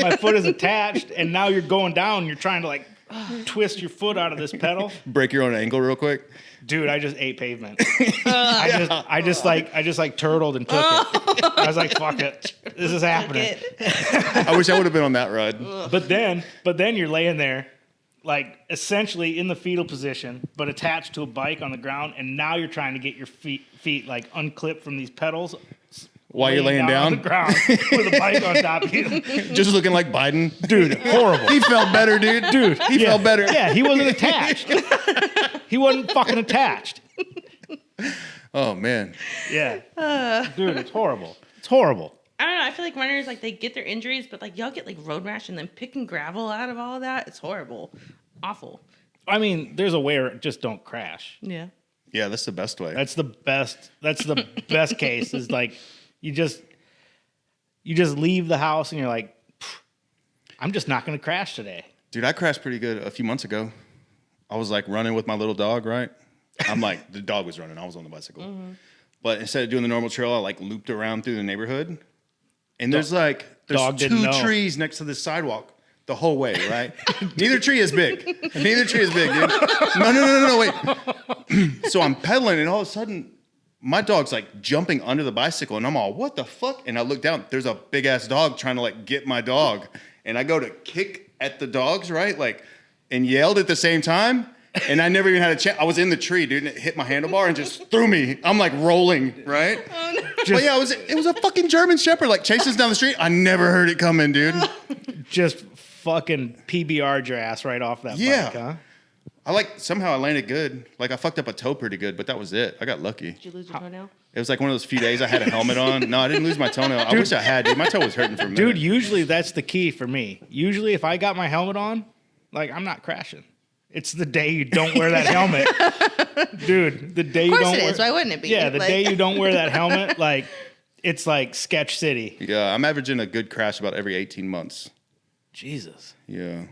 Speaker 2: My foot is attached, and now you're going down. You're trying to, like, twist your foot out of this pedal.
Speaker 1: Break your own ankle real quick.
Speaker 2: Dude, I just ate pavement. I just turtled and took it. I was like, fuck it. This is happening.
Speaker 1: I wish I would have been on that ride.
Speaker 2: But then you're laying there, like essentially in the fetal position, but attached to a bike on the ground, and now you're trying to get your feet like unclipped from these pedals
Speaker 1: While you're laying
Speaker 2: on
Speaker 1: down,
Speaker 2: the ground with a bike on top of you.
Speaker 1: just looking like Biden.
Speaker 2: Dude, horrible.
Speaker 1: He felt better, dude. He felt better.
Speaker 2: Yeah, he wasn't attached. He wasn't fucking attached.
Speaker 1: Oh man.
Speaker 2: Yeah. Dude, it's horrible. It's horrible.
Speaker 3: I don't know. I feel like runners, like, they get their injuries, but, like, y'all get, like, road rash and then picking gravel out of all of that. It's horrible. Awful.
Speaker 2: I mean, there's a way where it just don't crash.
Speaker 3: Yeah.
Speaker 1: Yeah, that's the best way.
Speaker 2: That's the best. That's the best case. Is like you just leave the house and you're like, I'm just not going to crash today.
Speaker 1: Dude, I crashed pretty good a few months ago. I was like running with my little dog, right? I'm like, the dog was running. I was on the bicycle.
Speaker 3: Mm-hmm.
Speaker 1: But instead of doing the normal trail, I like looped around through the neighborhood. And there's
Speaker 2: Dog didn't
Speaker 1: two
Speaker 2: know.
Speaker 1: trees next to the sidewalk the whole way, right? Neither tree is big. Neither tree is big, dude. No, wait. So I'm pedaling, and all of a sudden, my dog's like jumping under the bicycle, and I'm all, what the fuck? And I look down, there's a big ass dog trying to like get my dog, and I go to kick at the dogs, right? Like, and yelled at the same time, and I never even had a chance. I was in the tree, dude, and it hit my handlebar and just threw me. I'm like rolling, right? Oh, no. But yeah, it was a fucking German Shepherd, like chases down the street. I never heard it coming, dude.
Speaker 2: Just fucking PBR'd your ass right off that bike, huh?
Speaker 1: Somehow I landed good. Like I fucked up a toe pretty good, but that was it. I got lucky.
Speaker 3: Did you lose your toenail?
Speaker 1: It was like one of those few days I had a helmet on. No, I didn't lose my toenail. I wish I had, dude. My toe was hurting for a minute.
Speaker 2: Dude, usually that's the key for me. Usually if I got my helmet on, like I'm not crashing. It's the day you don't wear that helmet. Dude, the day you don't wear... Of course it is.
Speaker 3: Why wouldn't it be?
Speaker 2: Yeah, the day you don't wear that helmet, like, it's like Sketch City.
Speaker 1: Yeah, I'm averaging a good crash about every 18 months.
Speaker 2: Jesus.
Speaker 1: Yeah.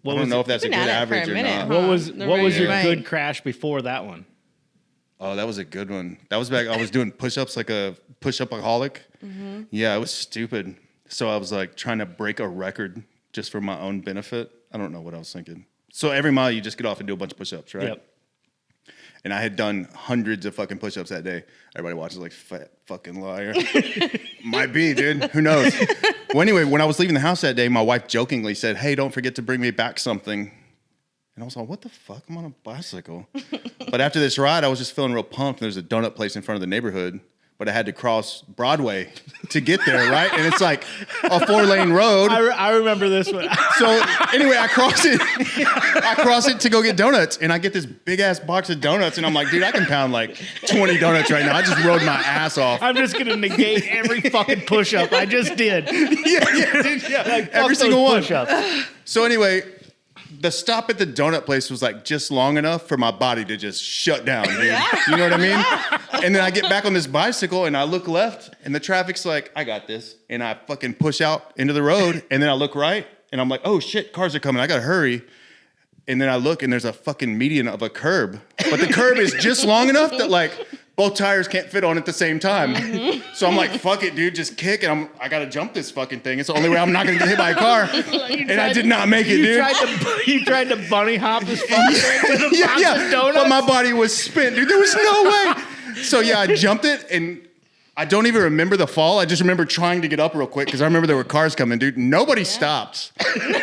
Speaker 1: I don't know if that's a good average or not.
Speaker 2: What was your good crash before that one?
Speaker 1: Oh, that was a good one. That was back, I was doing push-ups like a push-up-aholic. Mm-hmm. Yeah, it was stupid. So I was like trying to break a record just for my own benefit. I don't know what I was thinking. So every mile you just get off and do a bunch of push-ups, right?
Speaker 2: Yep.
Speaker 1: And I had done hundreds of fucking push-ups that day. Everybody watches like, fat fucking liar. Might be, dude. Who knows? Well, anyway, when I was leaving the house that day, my wife jokingly said, hey, don't forget to bring me back something. And I was like, what the fuck? I'm on a bicycle. But after this ride, I was just feeling real pumped. There's a donut place in front of the neighborhood. But I had to cross Broadway to get there, right? And it's like a 4-lane road.
Speaker 2: I remember this one.
Speaker 1: So anyway, I cross it. I cross it to go get donuts, and I get this big ass box of donuts, and I'm like, dude, I can pound like 20 donuts right now. I just rode my ass off.
Speaker 2: I'm just gonna negate every fucking push-up I just did.
Speaker 1: Yeah, dude, yeah.
Speaker 2: Like,
Speaker 1: every single one.
Speaker 2: Push-ups.
Speaker 1: So anyway, the stop at the donut place was like just long enough for my body to just shut down, dude. Yeah. You know what I mean? And then I get back on this bicycle and I look left and the traffic's like, I got this. And I fucking push out into the road and then I look right and I'm like, oh shit, cars are coming. I gotta hurry. And then I look and there's a fucking median of a curb. But the curb is just long enough that like both tires can't fit on at the same time. Mm-hmm. So I'm like, fuck it, dude, just kick. And I gotta jump this fucking thing. It's the only way I'm not gonna get hit by a car. And I did not make it, dude.
Speaker 2: You tried to bunny hop this fucking thing with a box of donuts?
Speaker 1: But my body was spent, dude. There was no way. So yeah, I jumped it and I don't even remember the fall. I just remember trying to get up real quick because I remember there were cars coming, dude. Nobody stopped.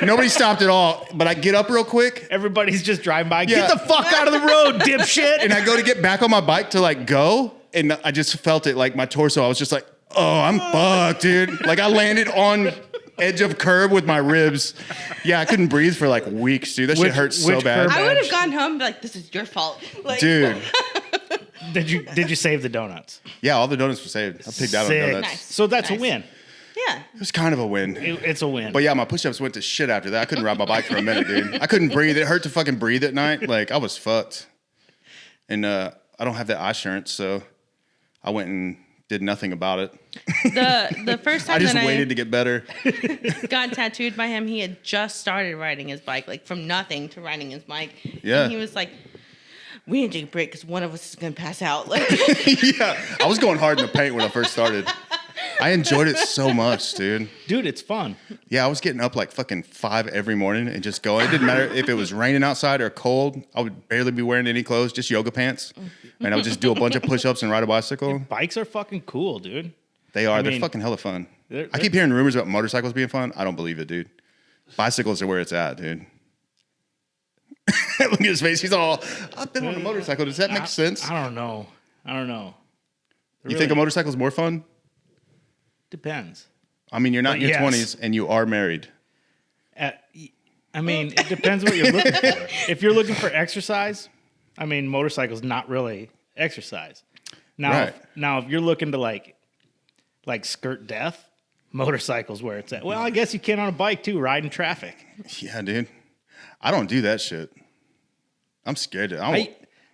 Speaker 1: Nobody stopped at all. But I get up real quick.
Speaker 2: Everybody's just driving by. Yeah. Get the fuck out of the road, dipshit.
Speaker 1: And I go to get back on my bike to like go. And I just felt it like my torso. I was just like, oh, I'm fucked, dude. Like I landed on edge of curb with my ribs. Yeah, I couldn't breathe for like weeks, dude. That shit hurt so bad.
Speaker 3: I would have gone home and be like, this is your fault. Like,
Speaker 1: dude.
Speaker 2: Did you save the donuts?
Speaker 1: Yeah, all the donuts were saved. I picked out on donuts.
Speaker 3: Nice.
Speaker 2: So that's a win.
Speaker 3: Yeah.
Speaker 1: It was kind of a win.
Speaker 2: It's a win.
Speaker 1: But yeah, my push-ups went to shit after that. I couldn't ride my bike for a minute, dude. I couldn't breathe. It hurt to fucking breathe at night. Like, I was fucked. And I don't have that insurance, so I went and did nothing about it.
Speaker 3: The first time
Speaker 1: I just waited to get better.
Speaker 3: Got tattooed by him, he had just started riding his bike, like from nothing to riding his bike.
Speaker 1: Yeah.
Speaker 3: And he was like, we need to take a break because one of us is going to pass out. Like,
Speaker 1: yeah. I was going hard in the paint when I first started. I enjoyed it so much, dude.
Speaker 2: Dude, it's fun.
Speaker 1: Yeah, I was getting up like fucking 5 every morning and just going. It didn't matter if it was raining outside or cold. I would barely be wearing any clothes, just yoga pants. And I would just do a bunch of push-ups and ride a bicycle.
Speaker 2: Bikes are fucking cool, dude.
Speaker 1: They are. They're fucking hella fun. I keep hearing rumors about motorcycles being fun. I don't believe it, dude. Bicycles are where it's at, dude. Look at his face. He's all, I've been on a motorcycle. Does that make sense?
Speaker 2: I don't know.
Speaker 1: You think a motorcycle is more fun?
Speaker 2: Depends.
Speaker 1: I mean, you're not in your 20s and you are married.
Speaker 2: I mean, it depends what you're looking for. If you're looking for exercise, I mean, motorcycle's not really exercise. Now, if you're looking to like skirt death, motorcycle's where it's at. Well, I guess you can on a bike too, ride in traffic.
Speaker 1: Yeah, dude. I don't do that shit. I'm scared.
Speaker 2: I used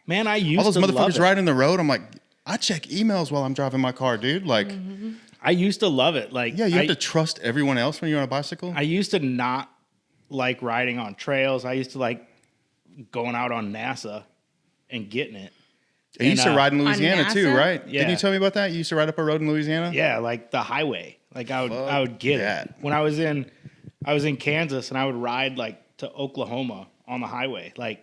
Speaker 2: to
Speaker 1: all those
Speaker 2: love
Speaker 1: motherfuckers
Speaker 2: it.
Speaker 1: riding the road. I'm like, I check emails while I'm driving my car, dude. Like,
Speaker 2: I used to love it. Like,
Speaker 1: yeah, you have to trust everyone else when you're on a bicycle.
Speaker 2: I used to not like riding on trails. I used to like going out on NASA and getting it.
Speaker 1: You used to ride in Louisiana too, right?
Speaker 2: Yeah.
Speaker 1: Didn't you tell me about that? You used to ride up a road in Louisiana?
Speaker 2: Yeah, like the highway. Like I would get it. When I was in Kansas and I would ride like to Oklahoma on the highway. Like,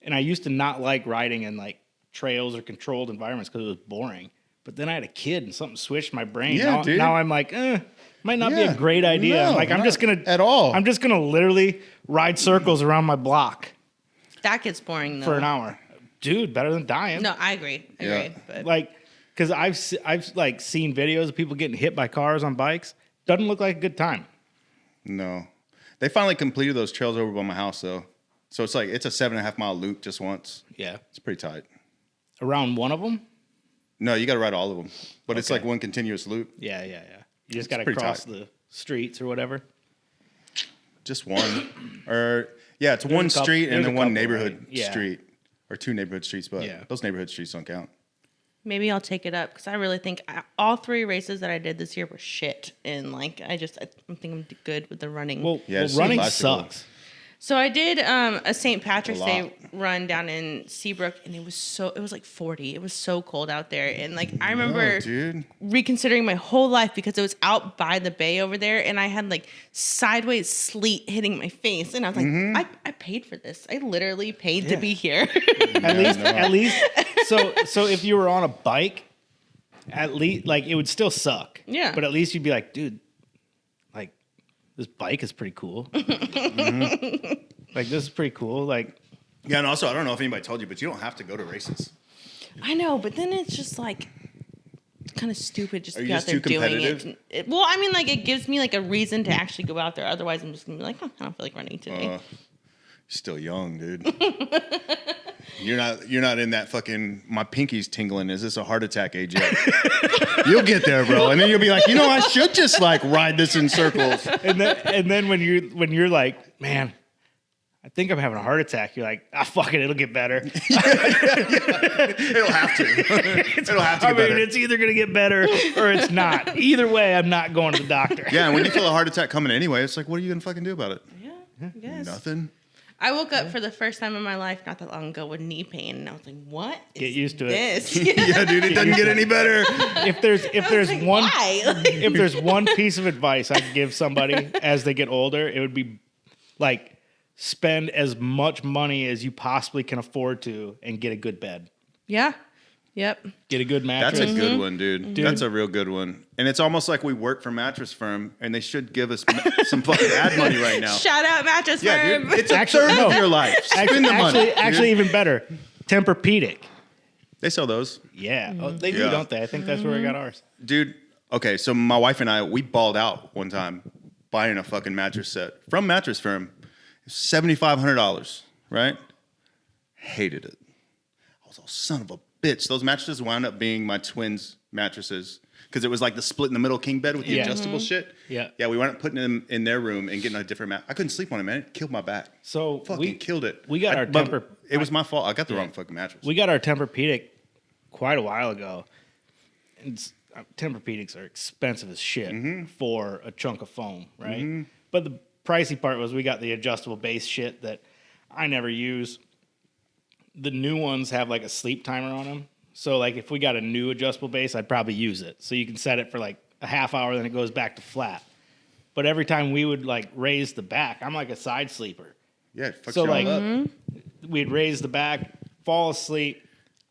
Speaker 2: and I used to not like riding in like trails or controlled environments because it was boring. But then I had a kid and something switched my brain.
Speaker 1: Yeah, dude.
Speaker 2: Now I'm like, might not be a great idea.
Speaker 1: No,
Speaker 2: I'm like, I'm just gonna
Speaker 1: at all.
Speaker 2: I'm just gonna literally ride circles around my block
Speaker 3: That gets boring though.
Speaker 2: for an hour. Dude, better than dying.
Speaker 3: No, I agree. I agree. But
Speaker 2: Like, because I've like seen videos of people getting hit by cars on bikes. Doesn't look like a good time.
Speaker 1: No. They finally completed those trails over by my house, though. So it's a 7.5 mile loop just once.
Speaker 2: Yeah.
Speaker 1: It's pretty tight.
Speaker 2: Around one of them?
Speaker 1: No, you got to ride all of them. But it's
Speaker 2: Okay.
Speaker 1: like one continuous loop.
Speaker 2: Yeah. You just got to
Speaker 1: pretty
Speaker 2: cross
Speaker 1: tight.
Speaker 2: the streets or whatever.
Speaker 1: Just one. It's one
Speaker 2: a couple-
Speaker 1: street and
Speaker 2: there's
Speaker 1: then
Speaker 2: a
Speaker 1: one
Speaker 2: couple,
Speaker 1: neighborhood
Speaker 2: right? Yeah.
Speaker 1: street. Or 2 neighborhood streets, but
Speaker 2: Yeah.
Speaker 1: those neighborhood streets don't count.
Speaker 3: maybe I'll take it up because I really think all 3 races that I did this year were shit. And like, I think I'm good with the running.
Speaker 2: Well,
Speaker 1: Yeah, just
Speaker 2: running
Speaker 1: bicycle.
Speaker 2: sucks.
Speaker 3: So I did a St. Patrick's
Speaker 1: A
Speaker 3: Day
Speaker 1: lot.
Speaker 3: run down in Seabrook, and it was like 40. It was so cold out there, and like I remember
Speaker 1: Oh, dude.
Speaker 3: reconsidering my whole life because it was out by the bay over there, and I had like sideways sleet hitting my face, and I was like, I paid for this. I literally paid to be here.
Speaker 2: At least. So if you were on a bike, at least like it would still suck.
Speaker 3: Yeah.
Speaker 2: But at least you'd be like, dude, like this bike is pretty cool. Like this is pretty cool. Like
Speaker 1: Yeah, and also, I don't know if anybody told you, but you don't have to go to races.
Speaker 3: I know, but then it's just like kind of stupid just
Speaker 1: Are
Speaker 3: to
Speaker 1: you
Speaker 3: be out
Speaker 1: just
Speaker 3: there
Speaker 1: too
Speaker 3: doing
Speaker 1: competitive?
Speaker 3: it. Well, I mean, like it gives me like a reason to actually go out there. Otherwise, I'm just gonna be like, I don't feel like running today.
Speaker 1: You're still young, dude. You're not in that fucking my pinky's tingling. Is this a heart attack age yet? You'll get there, bro. And then you'll be like, I should just like ride this in circles.
Speaker 2: and then when you're like, man, I think I'm having a heart attack, you're like, fuck it, it'll get better.
Speaker 1: It'll have to. It'll have to
Speaker 2: I
Speaker 1: get
Speaker 2: mean,
Speaker 1: better.
Speaker 2: it's either gonna get better or it's not. Either way, I'm not going to the doctor.
Speaker 1: Yeah, and when you feel a heart attack coming anyway, it's like, what are you gonna fucking do about it?
Speaker 3: Yeah, I guess.
Speaker 1: Nothing.
Speaker 3: I woke up for the first time in my life not that long ago with knee pain, and I was like, "What?
Speaker 2: Get used to it.
Speaker 3: this?"
Speaker 1: Yeah, dude, it doesn't get any better.
Speaker 2: If there's
Speaker 3: like,
Speaker 2: one
Speaker 3: why?
Speaker 2: if there's one piece of advice I'd give somebody as they get older, it would be like spend as much money as you possibly can afford to and get a good bed.
Speaker 3: Yeah. Yep.
Speaker 2: Get a good mattress.
Speaker 1: That's a good one, dude. That's a real good one. And it's almost like we work for Mattress Firm, and they should give us some fucking ad money right now.
Speaker 3: Shout out Mattress
Speaker 1: Yeah,
Speaker 3: Firm.
Speaker 1: dude. It's a third of your life. Spend the money.
Speaker 2: Actually, even better, Tempur-Pedic.
Speaker 1: They sell those.
Speaker 2: Yeah, they do,
Speaker 1: Yeah.
Speaker 2: don't they? I think that's where I got ours.
Speaker 1: Dude, okay, so my wife and I, we balled out one time buying a fucking mattress set from Mattress Firm. $7,500, right? Hated it. I was all, son of a bitch. Those mattresses wound up being my twins' mattresses because it was like the split in the middle king bed with the
Speaker 2: Yeah.
Speaker 1: adjustable shit.
Speaker 2: Yeah.
Speaker 1: Yeah, we wound up putting them in their room and getting a different mat. I couldn't sleep on it, man. It killed my back.
Speaker 2: So
Speaker 1: Fucking killed it.
Speaker 2: we got our
Speaker 1: but
Speaker 2: Tempur-
Speaker 1: It was my fault. I got the wrong fucking mattress.
Speaker 2: We got our Tempur-Pedic quite a while ago. Tempur-Pedics are expensive as shit for a chunk of foam, right? But the pricey part was we got the adjustable base shit that I never use. The new ones have like a sleep timer on them. So like if we got a new adjustable base, I'd probably use it. So you can set it for like a half hour, then it goes back to flat. But every time we would like raise the back, I'm like a side sleeper.
Speaker 1: Yeah, it fucks
Speaker 2: So
Speaker 1: you
Speaker 2: like
Speaker 1: all up.
Speaker 2: we'd raise the back, fall asleep.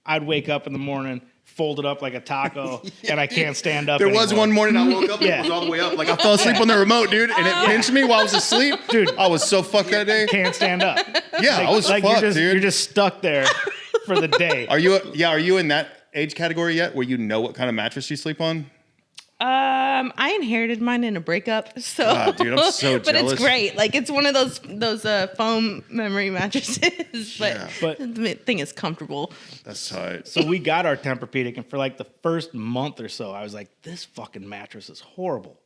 Speaker 2: I'd wake up in the morning, fold it up like a taco, and I can't stand up
Speaker 1: There was
Speaker 2: anymore.
Speaker 1: one morning I woke up and
Speaker 2: Yeah.
Speaker 1: it was all the way up. Like I fell asleep on the remote, dude, and it pinched me while I was asleep.
Speaker 2: Dude.
Speaker 1: I was so fucked that day.
Speaker 2: Can't stand up.
Speaker 1: Yeah, I was
Speaker 2: like
Speaker 1: fucked,
Speaker 2: you're
Speaker 1: dude.
Speaker 2: just stuck there for the day.
Speaker 1: Are you in that age category yet where you know what kind of mattress you sleep on?
Speaker 3: I inherited mine in a breakup, so
Speaker 1: God, dude, I'm so
Speaker 3: but
Speaker 1: jealous.
Speaker 3: it's great. Like it's one of those foam memory mattresses, but,
Speaker 1: Yeah.
Speaker 2: But-
Speaker 3: the thing is comfortable.
Speaker 1: That's tight.
Speaker 2: So we got our Tempur-Pedic, and for like the first month or so, I was like, this fucking mattress is horrible.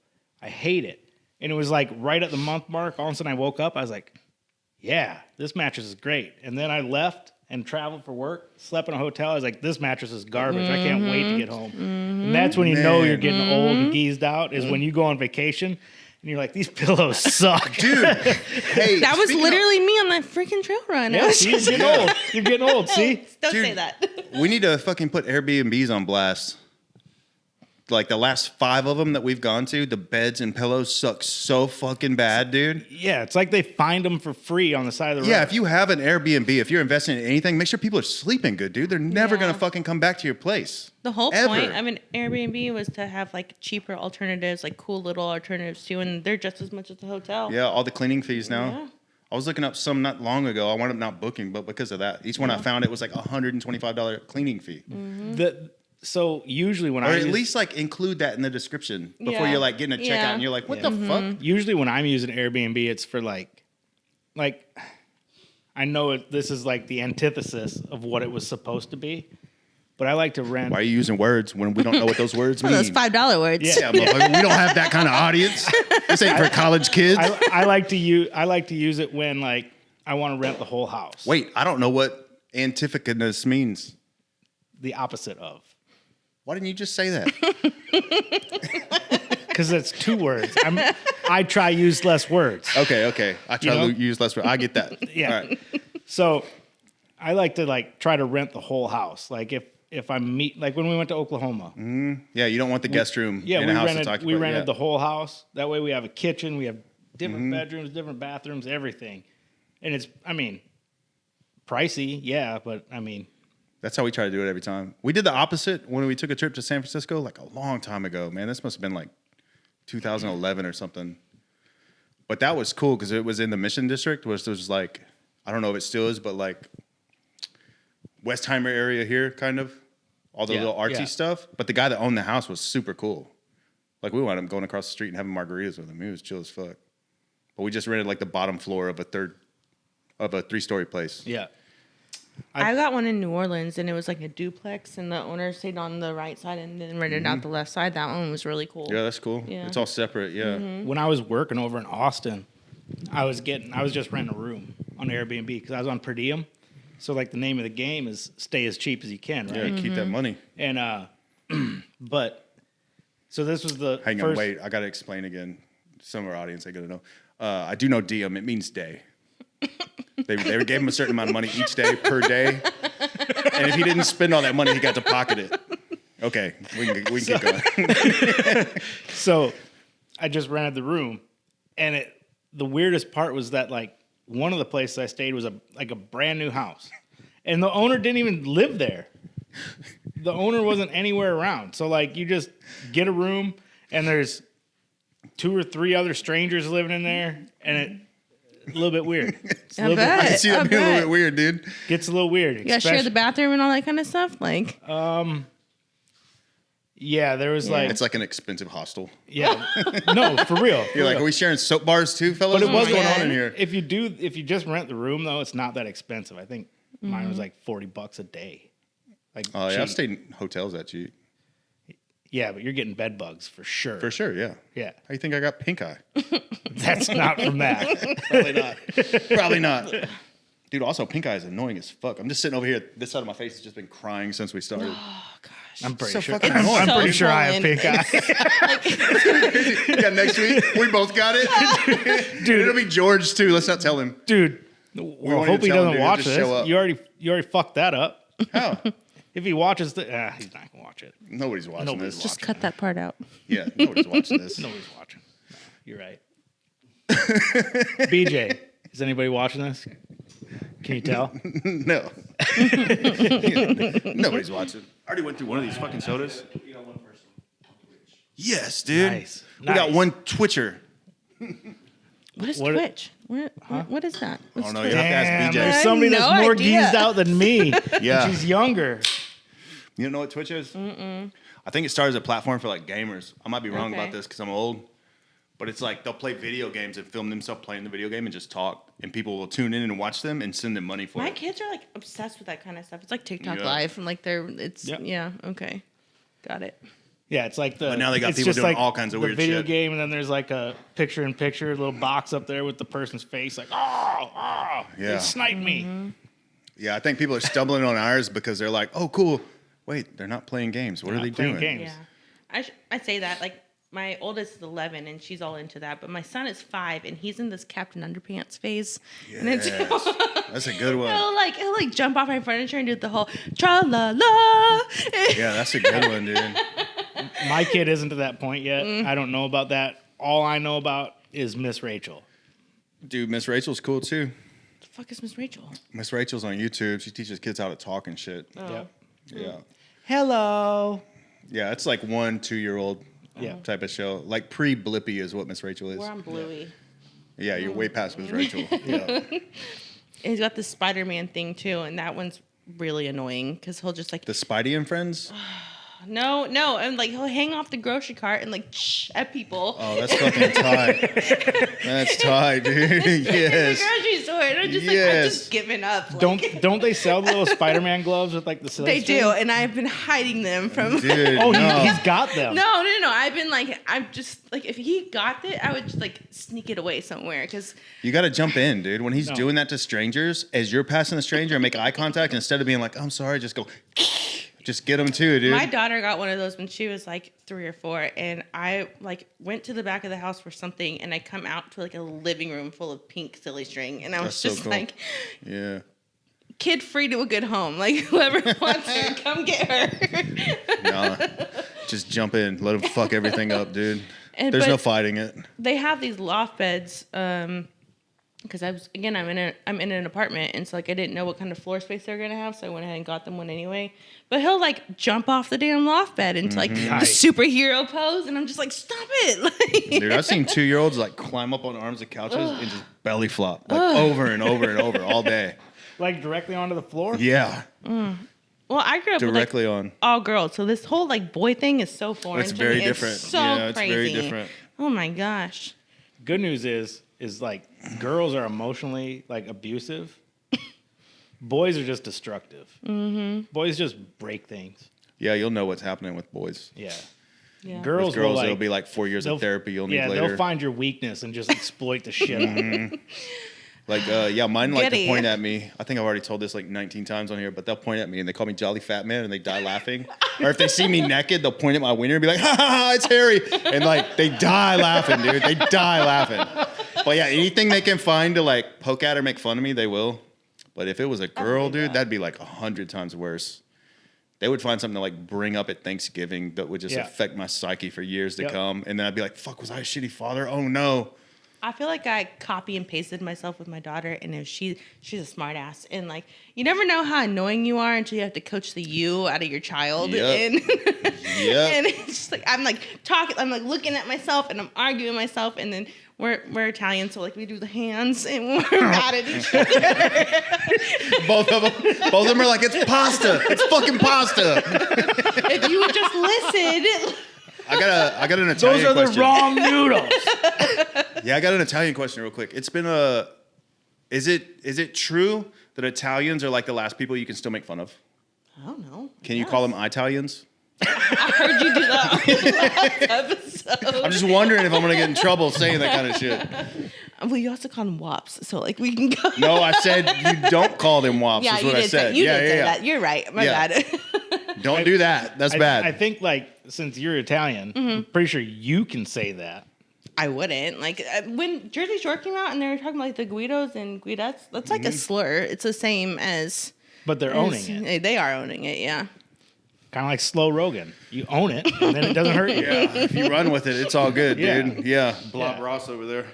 Speaker 2: I hate it. And it was like right at the month mark, all of a sudden I woke up, I was like, yeah, this mattress is great. And then I left and traveled for work, slept in a hotel. I was like, this mattress is garbage. I can't wait to get home. And that's when you know
Speaker 1: Man.
Speaker 2: you're getting old and geezed out, is when you go on vacation and you're like, these pillows suck.
Speaker 1: Dude, hey,
Speaker 3: That was
Speaker 1: speaking
Speaker 3: literally me on that freaking trail run. I
Speaker 2: Yeah,
Speaker 3: was
Speaker 2: see, you're
Speaker 3: just-
Speaker 2: getting old. You're getting old, see?
Speaker 3: Don't
Speaker 1: Dude.
Speaker 3: say that.
Speaker 1: of, we need to fucking put Airbnbs on blast. like the last 5 of them that we've gone to, the beds and pillows suck so fucking bad, dude.
Speaker 2: Yeah, it's like they find them for free on the side of the road.
Speaker 1: Yeah, if you have an Airbnb, if you're investing in anything, make sure people are sleeping good, dude. They're never gonna fucking come back to your place.
Speaker 3: The whole
Speaker 1: Ever.
Speaker 3: point of an Airbnb was to have like cheaper alternatives, like cool little alternatives too, and they're just as much as the hotel.
Speaker 1: Yeah, all the cleaning fees now.
Speaker 3: Yeah.
Speaker 1: I was looking up some not long ago. I wound up not booking, but because of that, each one I found it was like $125 cleaning fee.
Speaker 2: So usually when
Speaker 1: Or at least like include that in the description before you're like getting a checkout
Speaker 3: Yeah.
Speaker 1: and you're like, what the fuck?
Speaker 2: usually when I'm using Airbnb, it's for like I know this is like the antithesis of what it was supposed to be, but I like to rent.
Speaker 1: Why are you using words when we don't know what those words mean?
Speaker 3: Those $5 words.
Speaker 1: Yeah, motherfucker, we don't have that kind of audience. This ain't for college kids.
Speaker 2: I like to use it when like I want to rent the whole house.
Speaker 1: Wait, I don't know what antificus means.
Speaker 2: The opposite of.
Speaker 1: Why didn't you just say that?
Speaker 2: Because it's 2 words. I try use less words.
Speaker 1: Okay. I try
Speaker 2: You know?
Speaker 1: to use less words. I get that.
Speaker 2: Yeah.
Speaker 1: All right.
Speaker 2: So I like to like try to rent the whole house. Like if I'm like when we went to Oklahoma.
Speaker 1: Yeah, you don't want the guest room
Speaker 2: Yeah,
Speaker 1: in a house that's occupied.
Speaker 2: we rented the
Speaker 1: Yeah.
Speaker 2: whole house. That way we have a kitchen, we have different bedrooms, different bathrooms, everything. And it's, I mean, pricey, yeah, but I mean.
Speaker 1: That's how we try to do it every time. We did the opposite when we took a trip to San Francisco like a long time ago. Man, this must have been like 2011 or something. But that was cool because it was in the Mission District, which was like, I don't know if it still is, but like Westheimer area here, kind of. All the little artsy stuff. But the guy that owned the house was super cool. Like we wound up going across the street and having margaritas with him. He was chill as fuck. But we just rented like the bottom floor of a 3-story place.
Speaker 2: Yeah.
Speaker 3: I got one in New Orleans, and it was like a duplex, and the owner stayed on the right side and then rented out the left side. That one was really cool.
Speaker 1: Yeah, that's cool.
Speaker 3: Yeah.
Speaker 1: It's all separate. Yeah.
Speaker 2: When I was working over in Austin, I was just renting a room on Airbnb because I was on per diem. So like the name of the game is stay as cheap as you can, right?
Speaker 1: Yeah, keep that money.
Speaker 2: And but so this was the
Speaker 1: Hang
Speaker 2: first.
Speaker 1: on, wait. I got to explain again. Some of our audience ain't going to know. I do know diem. It means day. They gave him a certain amount of money each day per day. And if he didn't spend all that money, he got to pocket it. Okay, we can keep going.
Speaker 2: So I just rented the room, and the weirdest part was that like one of the places I stayed was a brand new house, and the owner didn't even live there. The owner wasn't anywhere around. So like you just get a room, and there's 2 or 3 other strangers living in there, and it's a little bit weird. It's a little bit-
Speaker 1: I can see that
Speaker 3: I
Speaker 1: being a little
Speaker 3: bet.
Speaker 1: bit weird, dude.
Speaker 2: gets a little weird.
Speaker 3: You guys share the bathroom and all that kind of stuff? Like,
Speaker 2: Yeah, there was like
Speaker 1: It's like an expensive hostel.
Speaker 2: no, for real.
Speaker 1: You're like, are we sharing soap bars too, fellas?
Speaker 2: But it
Speaker 1: What's
Speaker 2: was
Speaker 1: going
Speaker 3: God.
Speaker 1: on in here?
Speaker 2: If you just rent the room though, it's not that expensive. I think mine was like $40 a day. Like
Speaker 1: Oh, yeah, I've
Speaker 2: cheap.
Speaker 1: stayed in hotels that cheap.
Speaker 2: Yeah, but you're getting bed bugs for sure.
Speaker 1: For sure, yeah.
Speaker 2: Yeah.
Speaker 1: How you think I got pink eye?
Speaker 2: That's not from that.
Speaker 1: Probably not. Probably not. Dude, also, pink eye is annoying as fuck. I'm just sitting over here. This side of my face has just been crying since we started.
Speaker 3: oh gosh.
Speaker 2: I'm pretty
Speaker 1: So
Speaker 2: sure.
Speaker 1: fucking
Speaker 2: I'm
Speaker 1: annoying.
Speaker 2: pretty
Speaker 3: So
Speaker 2: sure I have
Speaker 3: swollen.
Speaker 2: pink eye.
Speaker 1: Yeah, next week, we both got it. Dude, it'll be George, too. Let's not tell him.
Speaker 2: Dude,
Speaker 1: won't
Speaker 2: well,
Speaker 1: even
Speaker 2: hope he
Speaker 1: tell him,
Speaker 2: doesn't
Speaker 1: dude.
Speaker 2: watch
Speaker 1: Just show
Speaker 2: this.
Speaker 1: up.
Speaker 2: You already fucked that up.
Speaker 1: How?
Speaker 2: If he watches he's not gonna watch it.
Speaker 1: Nobody's watching
Speaker 2: Nobody's
Speaker 1: this.
Speaker 3: Just cut that part out.
Speaker 1: Yeah, nobody's watching this.
Speaker 2: Nobody's watching. No, you're right. BJ, is anybody watching this? Can you tell?
Speaker 1: No. Nobody's watching. I already went through one of these fucking sodas. Yes, dude.
Speaker 2: Nice.
Speaker 1: We got
Speaker 2: Nice.
Speaker 1: one Twitcher.
Speaker 3: What is
Speaker 2: What-
Speaker 3: Twitch? What is that? What's
Speaker 1: Oh, no,
Speaker 3: Twitch?
Speaker 1: you have to ask
Speaker 2: Damn,
Speaker 1: BJ.
Speaker 2: there's
Speaker 3: I
Speaker 2: somebody
Speaker 3: have
Speaker 2: that's
Speaker 3: no
Speaker 2: more
Speaker 3: idea.
Speaker 2: geezed out than me.
Speaker 1: Yeah.
Speaker 2: She's younger.
Speaker 1: You don't know what Twitch is? Mm-mm. I think it started as a platform for like gamers. I might be wrong about
Speaker 3: Okay.
Speaker 1: this because I'm old. But it's like they'll play video games and film themselves playing the video game and just talk. And people will tune in and watch them and send them money for
Speaker 3: My
Speaker 1: it.
Speaker 3: kids are like obsessed with that kind of stuff. It's like TikTok
Speaker 1: Yeah.
Speaker 3: Live, and like it's
Speaker 2: Yep.
Speaker 3: yeah, okay, got it.
Speaker 2: Yeah, it's like the.
Speaker 1: But now they got
Speaker 2: it's
Speaker 1: people
Speaker 2: just
Speaker 1: doing
Speaker 2: like
Speaker 1: all kinds of
Speaker 2: the
Speaker 1: weird
Speaker 2: video
Speaker 1: shit.
Speaker 2: game, and then there's like a picture-in-picture little box up there with the person's face, like
Speaker 1: Yeah.
Speaker 2: they sniped me.
Speaker 1: Yeah, I think people are stumbling on ours because they're like, oh, cool. Wait, they're not playing games. What are
Speaker 2: They're
Speaker 1: they
Speaker 2: not playing
Speaker 1: doing?
Speaker 2: games.
Speaker 3: Yeah, I say that like my oldest is 11 and she's all into that, but my son is 5 and he's in this Captain Underpants phase. And it's
Speaker 1: Yes. That's a good one.
Speaker 3: he'll like jump off my furniture and do the whole tra la la.
Speaker 1: Yeah, that's a good one, dude.
Speaker 2: My kid isn't to that point yet. I don't know about that. All I know about is Miss Rachael.
Speaker 1: Dude, Miss Rachel's cool too.
Speaker 3: The fuck is Miss Rachael?
Speaker 1: Miss Rachel's on YouTube. She teaches kids how to talk and shit.
Speaker 3: Oh.
Speaker 2: Yep.
Speaker 1: Yeah.
Speaker 2: Hello.
Speaker 1: Yeah, it's like 1-2-year-old
Speaker 2: Yeah.
Speaker 1: type of show. Like pre-Blippy is what Miss Rachel is.
Speaker 3: We're on Bluey.
Speaker 1: Yeah, you're way past Miss Rachel. Yeah.
Speaker 3: He's got the Spider-Man thing too, and that one's really annoying because he'll just like
Speaker 1: The Spidey and Friends?
Speaker 3: no, and like he'll hang off the grocery cart and like at people.
Speaker 1: Oh, that's fucking tight. That's tight, dude.
Speaker 3: In the
Speaker 1: Yes.
Speaker 3: grocery store, and I'm just like,
Speaker 1: Yes.
Speaker 3: I'm just giving up. Like,
Speaker 2: Don't they sell the little Spider-Man gloves with like the silly
Speaker 3: they
Speaker 2: string?
Speaker 3: do, and I've been hiding them from.
Speaker 1: Dude,
Speaker 2: Oh,
Speaker 1: no.
Speaker 2: he's got them.
Speaker 3: No. I've been like, I'm just like, if he got it, I would just like sneak it away somewhere because
Speaker 1: You got to jump in, dude. When he's
Speaker 2: No.
Speaker 1: doing that to strangers, as you're passing the stranger and make eye contact, instead of being like, I'm sorry, just go, just get them too, dude.
Speaker 3: my daughter got one of those when she was like 3 or 4, and I like went to the back of the house for something, and I come out to like a living room full of pink silly string, and I was
Speaker 1: That's so
Speaker 3: just
Speaker 1: cool.
Speaker 3: like,
Speaker 1: Yeah.
Speaker 3: kid free to a good home. Like whoever wants her, come get her.
Speaker 1: Nah. Just jump in. Let him fuck everything up, dude.
Speaker 3: And-
Speaker 1: There's no
Speaker 3: but-
Speaker 1: fighting it.
Speaker 3: They have these loft beds. Because I'm in an apartment, and so like I didn't know what kind of floor space they were gonna have, so I went ahead and got them one anyway. But he'll like jump off the damn loft bed into like the
Speaker 2: Nice.
Speaker 3: superhero pose, and I'm just like, stop it! Like,
Speaker 1: Dude, I've seen 2-year-olds like climb up on arms of couches and just belly flop like over and over and over all day.
Speaker 2: Like directly onto the floor?
Speaker 1: Yeah.
Speaker 3: well, I grew up
Speaker 1: Directly
Speaker 3: with
Speaker 1: on.
Speaker 3: like, all girls, so this whole like boy thing is so foreign.
Speaker 1: It's
Speaker 3: to
Speaker 1: very
Speaker 3: me.
Speaker 1: different.
Speaker 3: It's so
Speaker 1: Yeah, it's
Speaker 3: crazy.
Speaker 1: very different.
Speaker 3: Oh my gosh.
Speaker 2: Good news is like girls are emotionally like abusive. Boys are just destructive. Mm-hmm. Boys just break things.
Speaker 1: Yeah, you'll know what's happening with boys.
Speaker 2: Yeah.
Speaker 3: Yeah.
Speaker 2: Girls,
Speaker 1: With girls,
Speaker 2: will, like,
Speaker 1: it'll be like 4 years
Speaker 2: they'll-
Speaker 1: of therapy you'll need
Speaker 2: yeah,
Speaker 1: later.
Speaker 2: they'll find your weakness and just exploit the shit out of it.
Speaker 1: Like, yeah, mine like
Speaker 3: Giddy.
Speaker 1: to point at me. I think I've already told this like 19 times on here, but they'll point at me and they call me Jolly Fat Man and they die laughing. Or if they see me naked, they'll point at my wiener and be like, ha ha ha, it's hairy. And like, they die laughing, dude. They die laughing. But yeah, anything they can find to like poke at or make fun of me, they will. But if it was a girl, dude, that'd be like 100 times worse. They would find something to like bring up at Thanksgiving that would just
Speaker 2: Yeah.
Speaker 1: affect my psyche for years to
Speaker 2: Yep.
Speaker 1: come. And then I'd be like, fuck, was I a shitty father? Oh no.
Speaker 3: I feel like I copy and pasted myself with my daughter, and if she's a smart ass, and like you never know how annoying you are until you have to coach the you out of your child,
Speaker 1: Yep.
Speaker 3: and
Speaker 1: Yep.
Speaker 3: and it's just like I'm like talking, I'm like looking at myself, and I'm arguing myself, and then we're Italian, so like we do the hands, and we're mad at each other.
Speaker 1: Both of them are like, it's pasta. It's fucking pasta.
Speaker 3: If you would just listen.
Speaker 1: I got an Italian
Speaker 2: Those are
Speaker 1: question.
Speaker 2: the wrong noodles.
Speaker 1: Yeah, I got an Italian question real quick. It's been is it true that Italians are like the last people you can still make fun of?
Speaker 3: I don't know.
Speaker 1: Can you call them Italians?
Speaker 3: I heard you do that on the last episode.
Speaker 1: I'm just wondering if I'm gonna get in trouble saying that kind of shit.
Speaker 3: Well, you also call them wops, so like we can go.
Speaker 1: No, I said you don't call them wops.
Speaker 3: Yeah,
Speaker 1: is
Speaker 3: you
Speaker 1: what
Speaker 3: did
Speaker 1: I said.
Speaker 3: say, you
Speaker 1: yeah,
Speaker 3: did
Speaker 1: yeah,
Speaker 3: say
Speaker 1: yeah.
Speaker 3: that. You're right. My
Speaker 1: Yeah.
Speaker 3: bad.
Speaker 1: Don't do that. That's bad.
Speaker 2: I think like since you're Italian, I'm pretty sure you can say that.
Speaker 3: I wouldn't. Like when Jersey Shore came out and they were talking about like the Guidos and Guidettes, that's like a slur. It's the same as.
Speaker 2: But they're owning it.
Speaker 3: They are owning it. Yeah.
Speaker 2: Kind of like Slow Rogan. You own it, and then it doesn't hurt you.
Speaker 1: Yeah, if you run with it, it's all good,
Speaker 2: Yeah.
Speaker 1: dude. Yeah, Blob
Speaker 2: Yeah.
Speaker 1: Ross over there.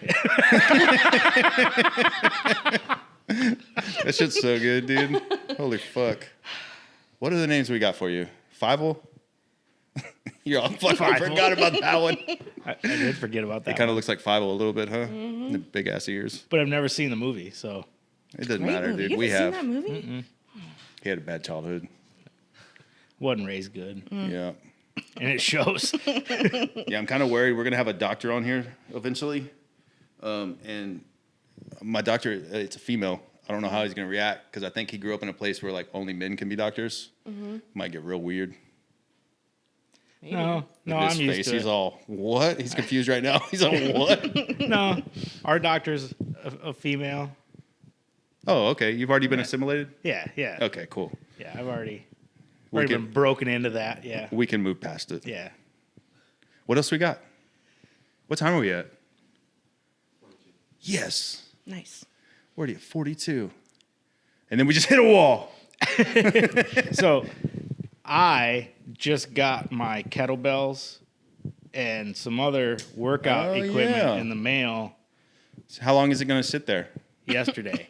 Speaker 1: That shit's so good, dude. Holy fuck. What are the names we got for you? Fivel? You're all fucking
Speaker 2: Fievel.
Speaker 1: forgot about that one.
Speaker 2: I did forget about that.
Speaker 1: It kind of looks like Fivel a little bit, huh? The big ass ears.
Speaker 2: But I've never seen the movie, so
Speaker 1: It doesn't
Speaker 3: Great
Speaker 1: matter,
Speaker 3: movie.
Speaker 1: dude.
Speaker 3: You
Speaker 1: We
Speaker 3: haven't
Speaker 1: have.
Speaker 3: seen that movie?
Speaker 1: He had a bad childhood.
Speaker 2: wasn't raised good,
Speaker 1: Yeah.
Speaker 2: and it shows.
Speaker 1: Yeah, I'm kind of worried. We're gonna have a doctor on here eventually, and my doctor, it's a female. I don't know how he's gonna react because I think he grew up in a place where like only men can be doctors. Might get real weird.
Speaker 3: Maybe.
Speaker 2: No,
Speaker 1: With
Speaker 2: I'm
Speaker 1: his
Speaker 2: used
Speaker 1: face,
Speaker 2: to
Speaker 1: he's
Speaker 2: it.
Speaker 1: all what? He's confused right now. He's all what?
Speaker 2: No, our doctor's a female.
Speaker 1: Oh, okay. You've already been assimilated.
Speaker 2: Yeah.
Speaker 1: Okay, cool.
Speaker 2: Yeah, I've already
Speaker 1: We
Speaker 2: been
Speaker 1: can
Speaker 2: broken into that. Yeah.
Speaker 1: we can move past it.
Speaker 2: Yeah.
Speaker 1: What else we got? What time are we at? 42. Yes.
Speaker 3: Nice.
Speaker 1: We're already at 42. And then we just hit a wall.
Speaker 2: So I just got my kettlebells and some other workout equipment in the mail.
Speaker 1: So how long is it going to sit there?
Speaker 2: Yesterday.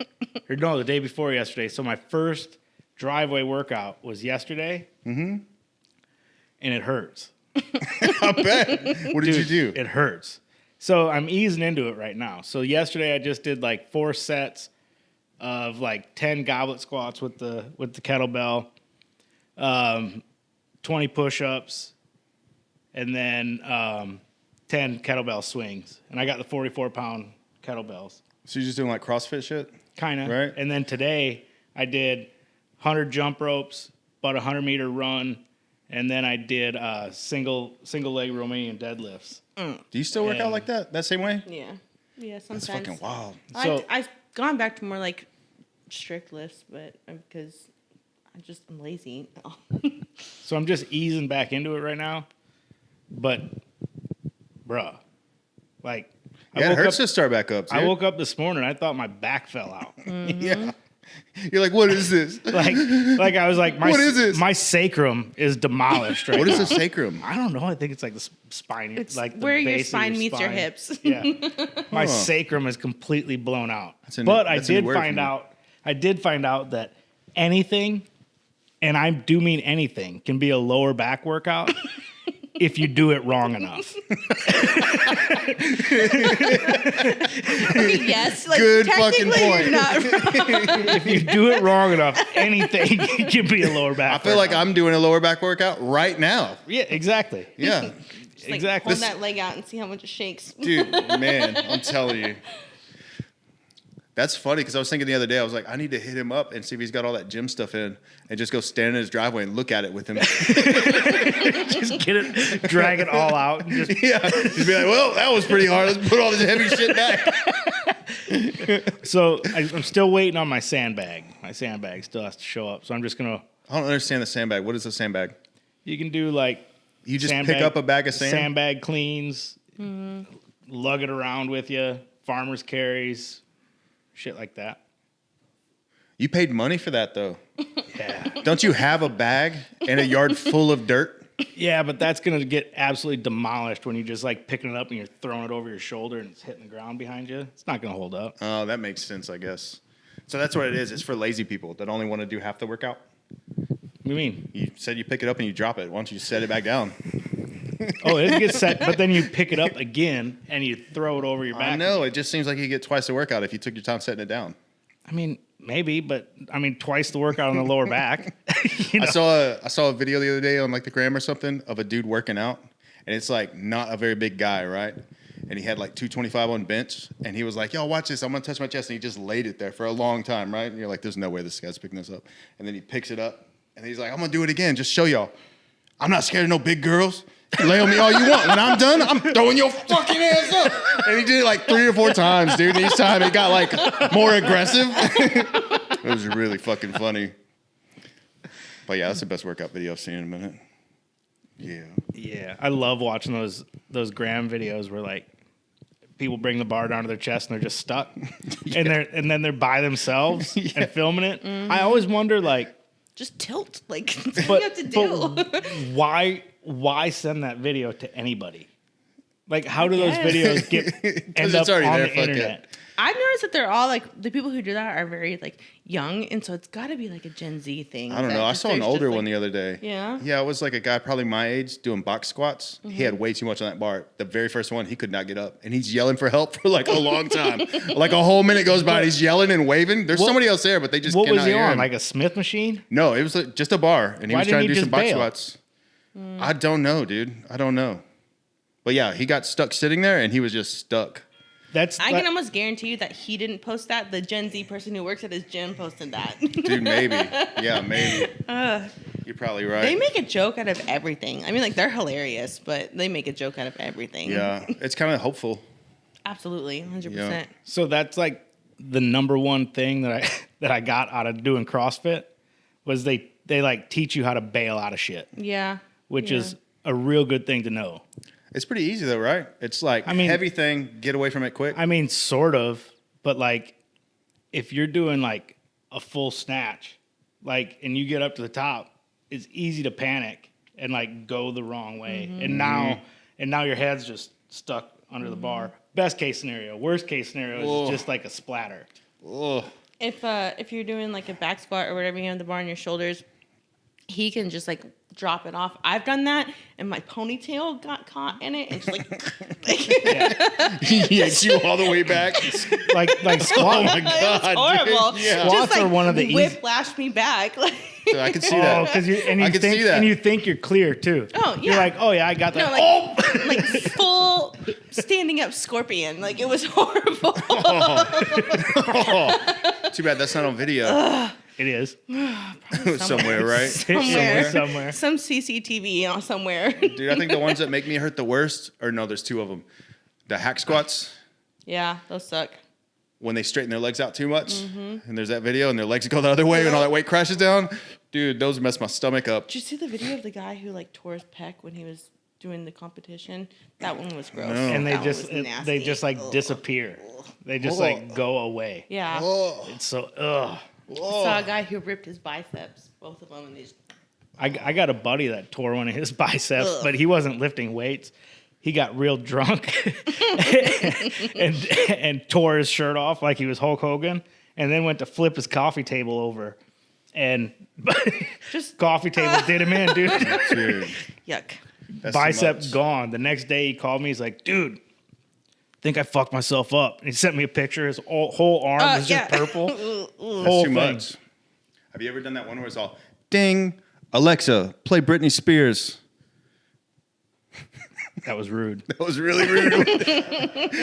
Speaker 2: Or no, the day before yesterday. So my first driveway workout was yesterday. Mm-hmm. And it hurts.
Speaker 1: I bet. What did you do?
Speaker 2: It hurts. So I'm easing into it right now. So yesterday I just did like 4 sets of like 10 goblet squats with the kettlebell, 20 push-ups, and then 10 kettlebell swings. And I got the 44-pound kettlebells.
Speaker 1: So you're just doing like CrossFit shit?
Speaker 2: Kind of.
Speaker 1: Right.
Speaker 2: And then today I did 100 jump ropes, about a 100-meter run, and then I did single leg Romanian deadlifts.
Speaker 1: Do you still work out like that? That same way?
Speaker 3: Yeah. Yeah, sometimes.
Speaker 1: That's fucking wild.
Speaker 2: So
Speaker 3: I've gone back to more like strict lifts, but because I'm lazy.
Speaker 2: So I'm just easing back into it right now. But, bruh, like...
Speaker 1: Yeah, it hurts to start back up, dude.
Speaker 2: I woke up this morning, I thought my back fell out.
Speaker 3: Mm-hmm.
Speaker 1: Yeah. You're like, what is this?
Speaker 2: like I was like,
Speaker 1: what is this?
Speaker 2: My sacrum is demolished right
Speaker 1: What
Speaker 2: now.
Speaker 1: is a sacrum?
Speaker 2: I don't know. I think it's like the spine.
Speaker 3: It's
Speaker 2: like the
Speaker 3: where your
Speaker 2: base of
Speaker 3: spine meets your hips.
Speaker 2: Yeah. My sacrum is completely blown out.
Speaker 1: But
Speaker 2: I did find out that anything, and I do mean anything, can be a lower back workout if you do it wrong enough.
Speaker 3: Yes, like
Speaker 1: good fucking
Speaker 3: technically
Speaker 1: point.
Speaker 3: you're not wrong.
Speaker 2: If you do it wrong enough, anything can be a lower back
Speaker 1: I feel like
Speaker 2: workout.
Speaker 1: I'm doing a lower back workout right now.
Speaker 2: Yeah, exactly.
Speaker 1: Yeah.
Speaker 3: Just, like,
Speaker 2: Exactly.
Speaker 3: hold that leg out and see how much it shakes.
Speaker 1: Dude, man, I'm telling you. That's funny because I was thinking the other day, I was like, I need to hit him up and see if he's got all that gym stuff in and just go stand in his driveway and look at it with him.
Speaker 2: Just get it, drag it all out. And just
Speaker 1: Just be like, well, that was pretty hard. Let's put all this heavy shit back.
Speaker 2: So I'm still waiting on my sandbag. My sandbag still has to show up. So I'm just going to.
Speaker 1: I don't understand the sandbag. What is a sandbag?
Speaker 2: You can do like.
Speaker 1: You just pick up a bag of sand?
Speaker 2: Sandbag cleans, lug it around with you, farmer's carries, shit like that.
Speaker 1: You paid money for that, though.
Speaker 2: Yeah.
Speaker 1: Don't you have a bag and a yard full of dirt?
Speaker 2: Yeah, but that's going to get absolutely demolished when you're just like picking it up and you're throwing it over your shoulder and it's hitting the ground behind you. It's not going to hold up.
Speaker 1: Oh, that makes sense, I guess. So that's what it is. It's for lazy people that only want to do half the workout.
Speaker 2: What do you mean?
Speaker 1: You said you pick it up and you drop it. Why don't you just set it back down?
Speaker 2: Oh, it gets set, but then you pick it up again and you throw it over your back.
Speaker 1: I know. It just seems like you get twice the workout if you took your time setting it down.
Speaker 2: I mean, maybe, but I mean, twice the workout on the lower back. You know?
Speaker 1: I saw a video the other day on like the gram or something of a dude working out, and it's like not a very big guy, right? And he had like 225 on bench, and he was like, yo, watch this. I'm going to touch my chest. And he just laid it there for a long time, right? And you're like, there's no way this guy's picking this up. And then he picks it up, and he's like, I'm going to do it again. Just show y'all. I'm not scared of no big girls. You lay on me all you want. When I'm done, I'm throwing your fucking ass up. And he did it like 3 or 4 times, dude. And each time it got like more aggressive. It was really fucking funny. But yeah, that's the best workout video I've seen in a minute. Yeah.
Speaker 2: Yeah, I love watching those gram videos where like people bring the bar down to their chest and they're just stuck, and then they're by themselves and filming it. Mm-hmm. I always wonder like,
Speaker 3: just tilt, like that's what you have to do.
Speaker 2: But why send that video to anybody? Like, how do those videos end up on the internet?
Speaker 3: I've noticed that they're all like the people who do that are very like young, and so it's got to be like a Gen Z thing.
Speaker 1: I don't know. I saw an older one the other day.
Speaker 3: Yeah.
Speaker 1: Yeah, it was like a guy probably my age doing box squats. Mm-hmm. He had way too much on that bar. The very first one, he could not get up, and he's yelling for help for like a long time. Like a whole minute goes by, and he's yelling and waving. There's somebody else there, but they just cannot hear him.
Speaker 2: What was he on? Like a Smith machine?
Speaker 1: No, it was like just a bar, and he was trying to do some box squats. I don't know, dude. I don't know. But yeah, he got stuck sitting there, and he was just stuck.
Speaker 3: I can almost guarantee you that he didn't post that. The Gen Z person who works at his gym posted that.
Speaker 1: Dude, maybe. Yeah, maybe. You're probably right.
Speaker 3: They make a joke out of everything. I mean, like, they're hilarious, but they make a joke out of everything.
Speaker 1: Yeah, it's kind of hopeful.
Speaker 3: Absolutely, 100%.
Speaker 1: Yeah.
Speaker 2: So that's like the number one thing that I got out of doing CrossFit was they like teach you how to bail out of shit.
Speaker 3: Yeah.
Speaker 2: Which is a real good thing to know.
Speaker 1: It's pretty easy though, right? It's like heavy thing, get away from it quick.
Speaker 2: I mean, sort of, but like if you're doing like a full snatch, like, and you get up to the top it's easy to panic and like go the wrong way. And now your head's just stuck under the bar. Best case scenario. Worst case scenario is just like a splatter.
Speaker 1: Oh.
Speaker 3: If you're doing like a back squat or whatever, you have the bar on your shoulders, he can just like drop it off. I've done that, and my ponytail got caught in it, and just like
Speaker 1: He yanks you all the way back.
Speaker 2: Like squat.
Speaker 1: Oh my God.
Speaker 3: it's horrible.
Speaker 1: Dude. Yeah.
Speaker 3: Just
Speaker 2: Squats
Speaker 3: like
Speaker 2: are one of the
Speaker 3: whiplashed me back. Like,
Speaker 1: So I can see that.
Speaker 2: Because
Speaker 1: I can see that.
Speaker 2: and you think you're clear too.
Speaker 3: Oh, yeah.
Speaker 2: You're like, oh yeah, I got that.
Speaker 3: no, like full standing up scorpion. Like it was horrible.
Speaker 1: Too bad that's not on video.
Speaker 2: It is.
Speaker 1: Somewhere, right?
Speaker 2: Somewhere.
Speaker 3: Some CCTV somewhere.
Speaker 1: Dude, I think the ones that make me hurt the worst, or no, there's two of them. The hack squats,
Speaker 3: Yeah, those suck.
Speaker 1: when they straighten their legs out too much, and there's that video, and their legs go the other way, and all that weight crashes down. Dude, those mess my stomach up.
Speaker 3: Did you see the video of the guy who like tore his pec when he was doing the competition? That one was gross.
Speaker 1: No.
Speaker 2: And
Speaker 3: That one was nasty.
Speaker 2: they just like
Speaker 3: Ugh.
Speaker 2: disappear. They just like go away.
Speaker 3: Yeah.
Speaker 2: It's so ugh.
Speaker 3: Saw a guy who ripped his biceps, both of them, and these.
Speaker 2: I got a buddy that tore one of his biceps,
Speaker 3: Ugh.
Speaker 2: but he wasn't lifting weights. He got real drunk and tore his shirt off like he was Hulk Hogan, and then went to flip his coffee table over, and
Speaker 3: Just
Speaker 2: coffee table did him in, dude.
Speaker 1: Dude,
Speaker 3: yuck.
Speaker 1: that's too
Speaker 2: Bicep
Speaker 1: much.
Speaker 2: gone. The next day he called me. He's like, dude, think I fucked myself up. And he sent me a picture. His whole arm was just purple.
Speaker 1: That's
Speaker 2: Whole
Speaker 1: too
Speaker 2: thing.
Speaker 1: much. Have you ever done that one where it's all, ding, Alexa, play Britney Spears?
Speaker 2: That was rude.
Speaker 1: That was really rude.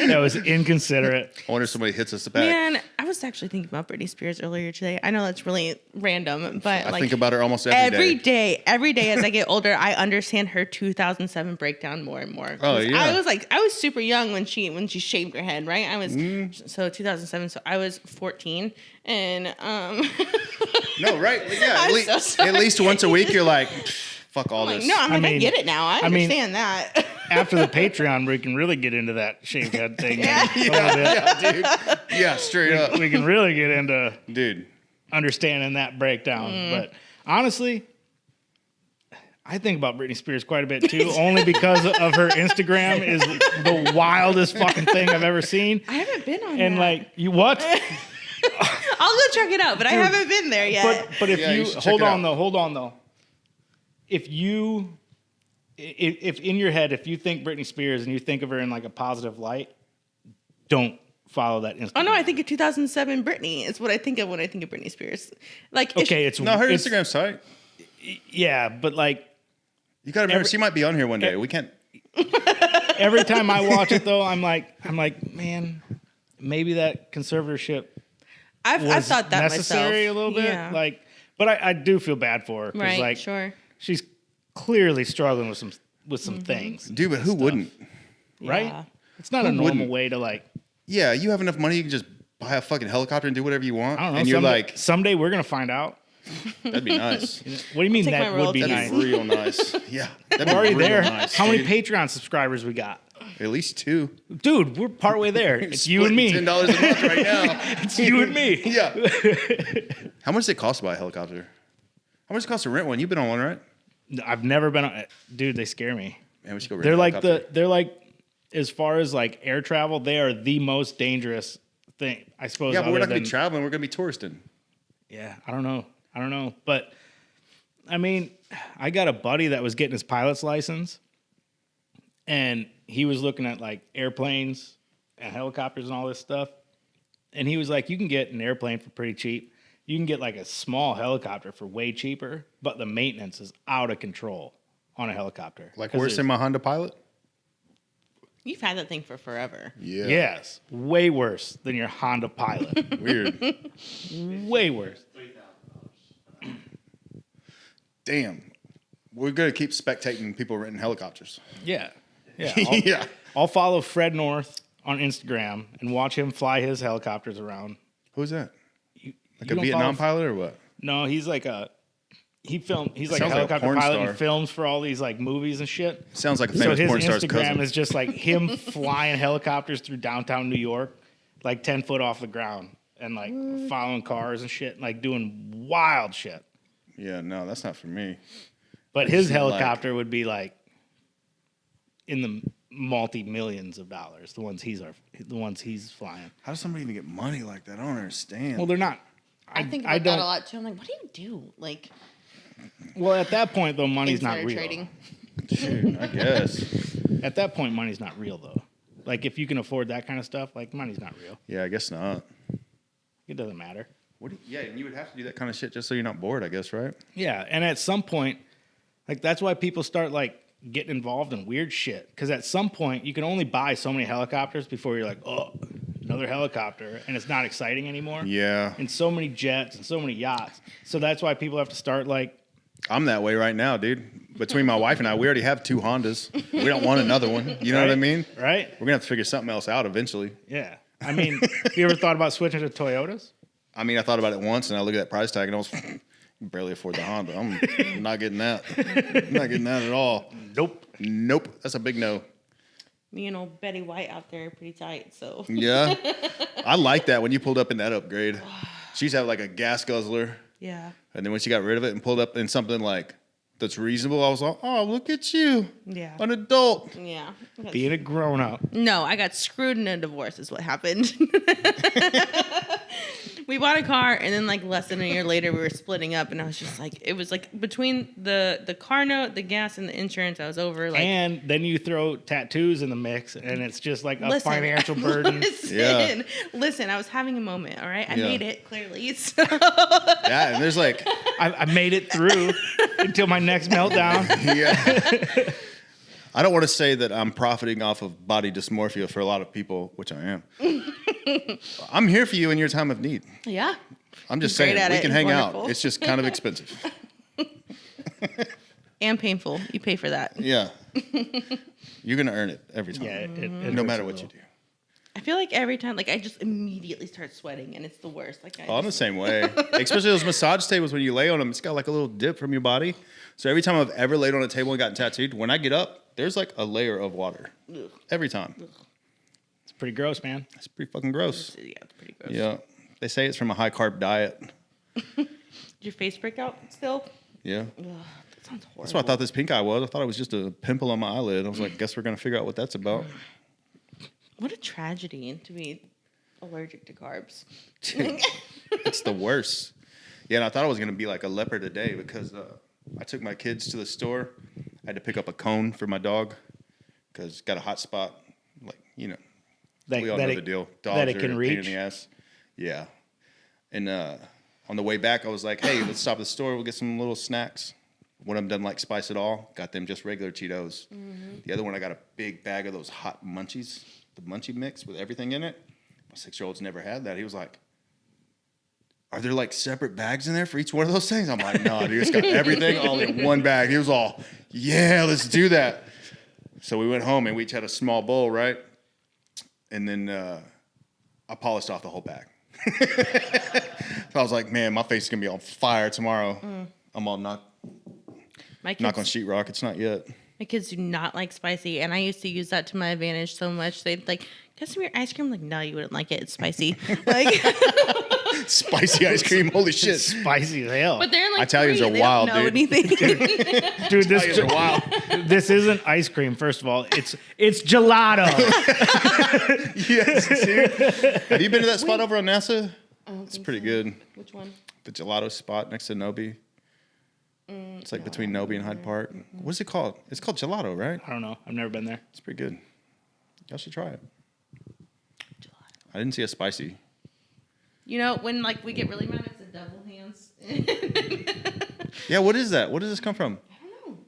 Speaker 2: That was inconsiderate.
Speaker 1: I wonder if somebody hits us back.
Speaker 3: Man, I was actually thinking about Britney Spears earlier today. I know that's really random, but
Speaker 1: I
Speaker 3: like
Speaker 1: think about her almost every day.
Speaker 3: every day as I get older, I understand her 2007 breakdown more and more.
Speaker 1: Oh, yeah.
Speaker 3: I was super young when she shaved her head, right? I was so 2007, so I was 14, and
Speaker 1: No, right? Yeah,
Speaker 3: I'm so sorry.
Speaker 1: at least once a week, you're like, fuck all
Speaker 3: like,
Speaker 1: this.
Speaker 3: no, I
Speaker 2: mean-
Speaker 3: get it now. I
Speaker 2: mean-
Speaker 3: understand that.
Speaker 2: After the Patreon, we can really get into that shaved head thing.
Speaker 3: Yeah.
Speaker 2: A little bit.
Speaker 1: Yeah, dude. Yeah, straight up.
Speaker 2: We can really get into
Speaker 1: Dude.
Speaker 2: understanding that breakdown. But honestly, I think about Britney Spears quite a bit too, only because of her Instagram is the wildest fucking thing I've ever seen.
Speaker 3: I haven't been on
Speaker 2: And
Speaker 3: that.
Speaker 2: like, you what?
Speaker 3: I'll go check it out, but I haven't been there yet.
Speaker 2: But if
Speaker 1: Yeah,
Speaker 2: you
Speaker 1: you should check
Speaker 2: hold
Speaker 1: it
Speaker 2: on
Speaker 1: out.
Speaker 2: though. If in your head, if you think Britney Spears and you think of her in like a positive light, don't follow that Instagram.
Speaker 3: Oh no, I think of 2007 Britney. It's what I think of when I think of Britney Spears. Like,
Speaker 2: Okay, it's
Speaker 1: No, her
Speaker 2: it's-
Speaker 1: Instagram's tight.
Speaker 2: Yeah, but like
Speaker 1: You gotta remember, she might be on here one day. We can't.
Speaker 2: every time I watch it though, I'm like, man, maybe that conservatorship
Speaker 3: I've
Speaker 2: was
Speaker 3: thought that
Speaker 2: necessary
Speaker 3: myself.
Speaker 2: a little bit.
Speaker 3: Yeah.
Speaker 2: Like, but I do feel bad for her because
Speaker 3: right,
Speaker 2: like
Speaker 3: sure.
Speaker 2: she's clearly struggling with some
Speaker 3: Mm-hmm.
Speaker 2: things,
Speaker 1: Dude, but who wouldn't?
Speaker 2: right?
Speaker 3: Yeah.
Speaker 2: It's not a
Speaker 1: Who
Speaker 2: normal
Speaker 1: wouldn't?
Speaker 2: way to like.
Speaker 1: Yeah, you have enough money, you can just buy a fucking helicopter and do whatever you want.
Speaker 2: I don't know.
Speaker 1: And you're
Speaker 2: someday,
Speaker 1: like,
Speaker 2: someday we're gonna find out.
Speaker 1: that'd be nice.
Speaker 2: What do you mean
Speaker 3: Take
Speaker 2: that
Speaker 3: my
Speaker 2: would be
Speaker 3: royalties.
Speaker 2: nice?
Speaker 1: That'd be real nice. Yeah. That'd be
Speaker 2: We're already
Speaker 1: real
Speaker 2: there.
Speaker 1: nice,
Speaker 2: How many
Speaker 1: dude.
Speaker 2: Patreon subscribers we got?
Speaker 1: At least 2.
Speaker 2: Dude, we're partway there. It's you and me.
Speaker 1: $10 a month right now.
Speaker 2: It's you and me.
Speaker 1: Yeah. How much does it cost to buy a helicopter? How much does it cost to rent one? You've been on one, right?
Speaker 2: I've never been on. Dude, they scare me.
Speaker 1: Man, we should go rent
Speaker 2: They're
Speaker 1: a
Speaker 2: like
Speaker 1: helicopter.
Speaker 2: they're like, as far as like air travel, they are the most dangerous thing, I suppose.
Speaker 1: Yeah, but we're
Speaker 2: other
Speaker 1: not going to
Speaker 2: than-
Speaker 1: be traveling. We're going to be touristing.
Speaker 2: Yeah, I don't know. But I mean, I got a buddy that was getting his pilot's license, and he was looking at like airplanes and helicopters and all this stuff. And he was like, you can get an airplane for pretty cheap. You can get like a small helicopter for way cheaper, but the maintenance is out of control on a helicopter.
Speaker 1: Like
Speaker 2: 'Cause
Speaker 1: worse
Speaker 2: there's-
Speaker 1: than my Honda Pilot?
Speaker 3: You've had that thing for forever.
Speaker 1: Yeah.
Speaker 2: Yes, way worse than your Honda Pilot.
Speaker 1: Weird.
Speaker 2: Way worse.
Speaker 1: Damn. We're going to keep spectating people renting helicopters.
Speaker 2: Yeah. Yeah.
Speaker 1: Yeah.
Speaker 2: I'll follow Fred North on Instagram and watch him fly his helicopters around.
Speaker 1: Who's that?
Speaker 2: You
Speaker 1: Like a
Speaker 2: don't
Speaker 1: Vietnam
Speaker 2: follow-
Speaker 1: pilot or what?
Speaker 2: No, he's like he's like a
Speaker 1: Sounds like a
Speaker 2: helicopter
Speaker 1: porn
Speaker 2: pilot
Speaker 1: star.
Speaker 2: and films for all these like movies and shit.
Speaker 1: Sounds like a
Speaker 2: So
Speaker 1: famous
Speaker 2: his
Speaker 1: porn star's
Speaker 2: Instagram
Speaker 1: cousin.
Speaker 2: is just like him flying helicopters through downtown New York, like 10 foot off the ground and like following cars and shit, like doing wild shit.
Speaker 1: Yeah, no, that's not for me.
Speaker 2: But his helicopter would be like in the multi-millions of dollars. The ones he's flying.
Speaker 1: How does somebody even get money like that? I don't understand.
Speaker 2: Well, they're not.
Speaker 3: I think about that a lot too. I'm like, what do you do? Like,
Speaker 2: well, at that point though, money's not real.
Speaker 3: Trading.
Speaker 1: Dude, I guess.
Speaker 2: At that point, money's not real though. Like if you can afford that kind of stuff, like money's not real.
Speaker 1: Yeah, I guess not.
Speaker 2: It doesn't matter.
Speaker 1: Yeah, and you would have to do that kind of shit just so you're not bored, I guess, right?
Speaker 2: Yeah, and at some point, like that's why people start like getting involved in weird shit. Because at some point, you can only buy so many helicopters before you're like, oh, another helicopter, and it's not exciting anymore.
Speaker 1: Yeah.
Speaker 2: And so many jets and so many yachts. So that's why people have to start like.
Speaker 1: I'm that way right now, dude. Between my wife and I, we already have 2 Hondas. We don't want another one. You know what I mean?
Speaker 2: Right.
Speaker 1: We're gonna have to figure something else out eventually.
Speaker 2: Yeah. I mean, you ever thought about switching to Toyotas?
Speaker 1: I mean, I thought about it once, and I looked at that price tag, and I was barely afford the Honda. I'm not getting that. I'm not getting that at all. Nope. That's a big no.
Speaker 3: Me and old Betty White out there are pretty tight, so.
Speaker 1: Yeah. I like that when you pulled up in that upgrade. She used to have like a gas guzzler.
Speaker 3: Yeah.
Speaker 1: And then when she got rid of it and pulled up in something like that's reasonable, I was like, oh, look at you.
Speaker 3: Yeah.
Speaker 1: An adult.
Speaker 3: Yeah.
Speaker 2: Being a grown up.
Speaker 3: No, I got screwed in a divorce is what happened. We bought a car, and then like less than a year later, we were splitting up, and I was just like, it was like between the car note, the gas, and the insurance, I was over like.
Speaker 2: And then you throw tattoos in the mix, and it's just like a financial burden.
Speaker 3: Listen, I was having a moment. All right, I made it clearly. So.
Speaker 1: Yeah, and there's like,
Speaker 2: I made it through until my next meltdown.
Speaker 1: Yeah. I don't want to say that I'm profiting off of body dysmorphia for a lot of people, which I am. I'm here for you in your time of need.
Speaker 3: Yeah.
Speaker 1: I'm just saying, we can hang out. It's just kind of expensive.
Speaker 3: And painful. You pay for that.
Speaker 1: Yeah. You're going to earn it every time.
Speaker 2: Yeah,
Speaker 1: no matter what you do.
Speaker 3: I feel like every time, like I just immediately start sweating, and it's the worst. Like
Speaker 1: I'm the same way. Especially those massage tables, when you lay on them, it's got like a little dip from your body. So every time I've ever laid on a table and gotten tattooed, when I get up, there's like a layer of water.
Speaker 3: Ugh.
Speaker 1: Every time.
Speaker 3: Ugh.
Speaker 2: It's pretty gross, man.
Speaker 1: It's pretty fucking gross.
Speaker 3: Yeah, it's pretty gross.
Speaker 1: Yeah. They say it's from a high carb diet.
Speaker 3: Did your face break out still?
Speaker 1: Yeah.
Speaker 3: Ugh, that sounds horrible.
Speaker 1: That's what I thought this pink eye was. I thought it was just a pimple on my eyelid. I was like, guess we're going to figure out what that's about.
Speaker 3: What a tragedy to be allergic to carbs.
Speaker 1: Dude, it's the worst. Yeah, and I thought I was going to be like a leper today because I took my kids to the store. I had to pick up a cone for my dog because got a hot spot. Like, you know, we all know the deal. Dogs
Speaker 2: that it
Speaker 1: are
Speaker 2: can
Speaker 1: a pain
Speaker 2: reach.
Speaker 1: in the ass. Yeah. And on the way back, I was like, hey, let's stop at the store. We'll get some little snacks. One of them doesn't like spice at all. Got them just regular Cheetos. Mm-hmm. The other one, I got a big bag of those hot munchies, the munchie mix with everything in it. My 6-year-old's never had that. He was like, are there like separate bags in there for each one of those things? I'm like, no, dude, it's got everything all in one bag. He was all, yeah, let's do that. So we went home and we each had a small bowl, right? And then I polished off the whole bag. So I was like, man, my face is going to be on fire tomorrow. I'm all knock on sheetrock. It's not yet.
Speaker 3: My kids do not like spicy, and I used to use that to my advantage so much. They'd like, get some of your ice cream. I'm like, no, you wouldn't like it. It's spicy. Like
Speaker 1: spicy ice cream. Holy shit.
Speaker 2: Spicy as hell.
Speaker 3: But they're like
Speaker 1: Italians
Speaker 3: 3.
Speaker 1: are
Speaker 3: They
Speaker 1: wild,
Speaker 3: don't know
Speaker 1: dude.
Speaker 3: anything.
Speaker 2: Dude,
Speaker 1: Italians are wild.
Speaker 2: This isn't ice cream, first of all. It's gelato.
Speaker 1: Yes, dude. Have you been to that spot over on NASA? It's pretty good.
Speaker 3: Which one?
Speaker 1: The gelato spot next to Nobi. It's like between Nobi and Hyde Park. What's it called? It's called gelato, right?
Speaker 2: I don't know. I've never been there.
Speaker 1: It's pretty good. Y'all should try it. Gelato. I didn't see a spicy.
Speaker 3: You know, when like we get really mad, it's the devil hands.
Speaker 1: Yeah, what is that? Where does this come from?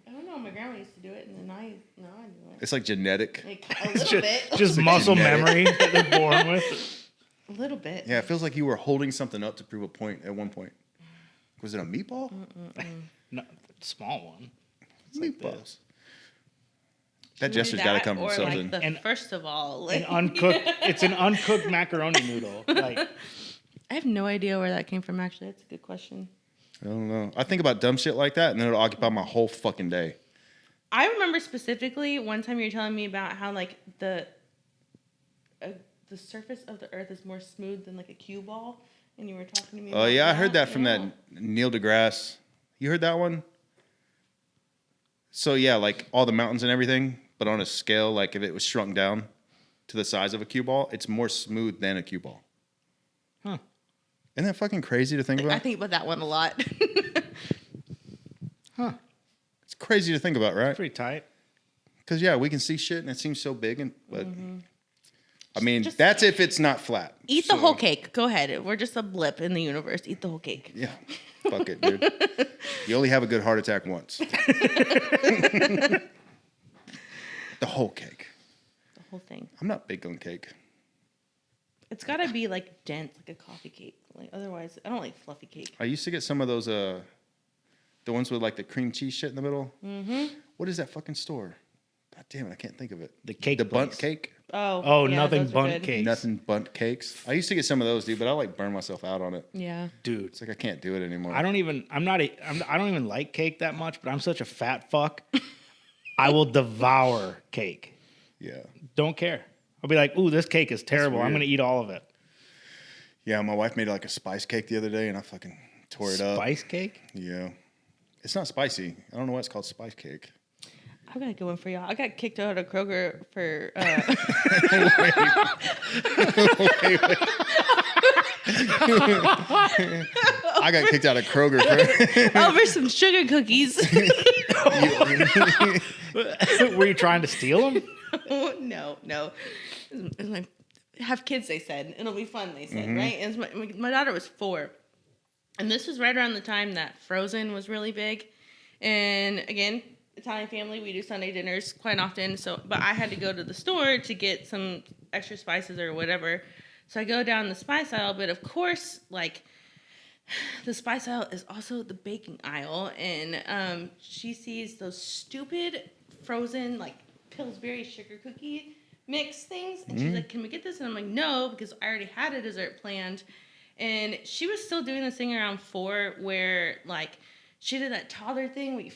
Speaker 3: I don't know. My grandma used to do it, and then I do it.
Speaker 1: It's like genetic.
Speaker 3: Like a little bit.
Speaker 2: Just
Speaker 1: like
Speaker 2: muscle
Speaker 1: genetic.
Speaker 2: memory that they're born with.
Speaker 3: A little bit.
Speaker 1: Yeah, it feels like you were holding something up to prove a point at one point. Was it a meatball?
Speaker 2: No, small one. It's
Speaker 1: Meatballs.
Speaker 2: like this.
Speaker 1: That gesture's got to come from
Speaker 3: or
Speaker 1: something.
Speaker 3: Like the first of all,
Speaker 2: An
Speaker 3: like,
Speaker 2: uncooked. It's an uncooked macaroni noodle. Like
Speaker 3: I have no idea where that came from. Actually, that's a good question.
Speaker 1: I don't know. I think about dumb shit like that, and then it'll occupy my whole fucking day.
Speaker 3: I remember specifically one time you were telling me about how like the surface of the earth is more smooth than like a cue ball, and you were talking to me.
Speaker 1: Oh, yeah, I heard that from that Neil deGrasse. You heard that one? So yeah, like all the mountains and everything, but on a scale, like if it was shrunk down to the size of a cue ball, it's more smooth than a cue ball.
Speaker 2: Huh.
Speaker 1: Isn't that fucking crazy to think about?
Speaker 3: I think about that one a lot.
Speaker 2: Huh.
Speaker 1: It's crazy to think about, right?
Speaker 2: Pretty tight.
Speaker 1: Because yeah, we can see shit and it seems so big, but I mean,
Speaker 3: Just
Speaker 1: that's if it's not flat.
Speaker 3: Eat the whole cake. Go ahead. We're just a blip in the universe. Eat the whole cake.
Speaker 1: Yeah, fuck it, dude. You only have a good heart attack once. The whole cake.
Speaker 3: The whole thing.
Speaker 1: I'm not big on cake.
Speaker 3: It's got to be like dense, like a coffee cake. Like otherwise, I don't like fluffy cake.
Speaker 1: I used to get some of those, the ones with like the cream cheese shit in the middle. Mm-hmm. What is that fucking store? God damn it, I can't think of it.
Speaker 2: The cake
Speaker 1: The
Speaker 2: place.
Speaker 1: bunt cake?
Speaker 3: Oh, yeah,
Speaker 2: nothing
Speaker 3: those are
Speaker 2: bunt
Speaker 3: good.
Speaker 2: cakes.
Speaker 1: Nothing bunt cakes. I used to get some of those, dude, but I like burn myself out on it.
Speaker 3: Yeah.
Speaker 2: Dude.
Speaker 1: It's like I can't do it anymore.
Speaker 2: I don't even like cake that much, but I'm such a fat fuck. I will devour cake.
Speaker 1: Yeah.
Speaker 2: Don't care. I'll be like, ooh, this cake is terrible. I'm
Speaker 1: weird.
Speaker 2: going to eat all of it.
Speaker 1: Yeah, my wife made like a spice cake the other day, and I fucking tore it up.
Speaker 2: Spice cake?
Speaker 1: Yeah. It's not spicy. I don't know why it's called spice cake.
Speaker 3: I've got a good one for y'all. I got kicked out of Kroger for.
Speaker 1: I got kicked out of Kroger for
Speaker 3: over some sugar cookies.
Speaker 2: Were you trying to steal them?
Speaker 3: No. It's my, have kids, they said. It'll be fun, they said, right? And my daughter was 4. And this was right around the time that Frozen was really big. And again, Italian family, we do Sunday dinners quite often. But I had to go to the store to get some extra spices or whatever. So I go down the spice aisle, but of course, like, the spice aisle is also the baking aisle. And she sees those stupid Frozen, like, Pillsbury sugar cookie mix things. And she's like, can we get this? And I'm like, no, because I already had a dessert planned. And she was still doing this thing around 4 where, like, she did that toddler thing where they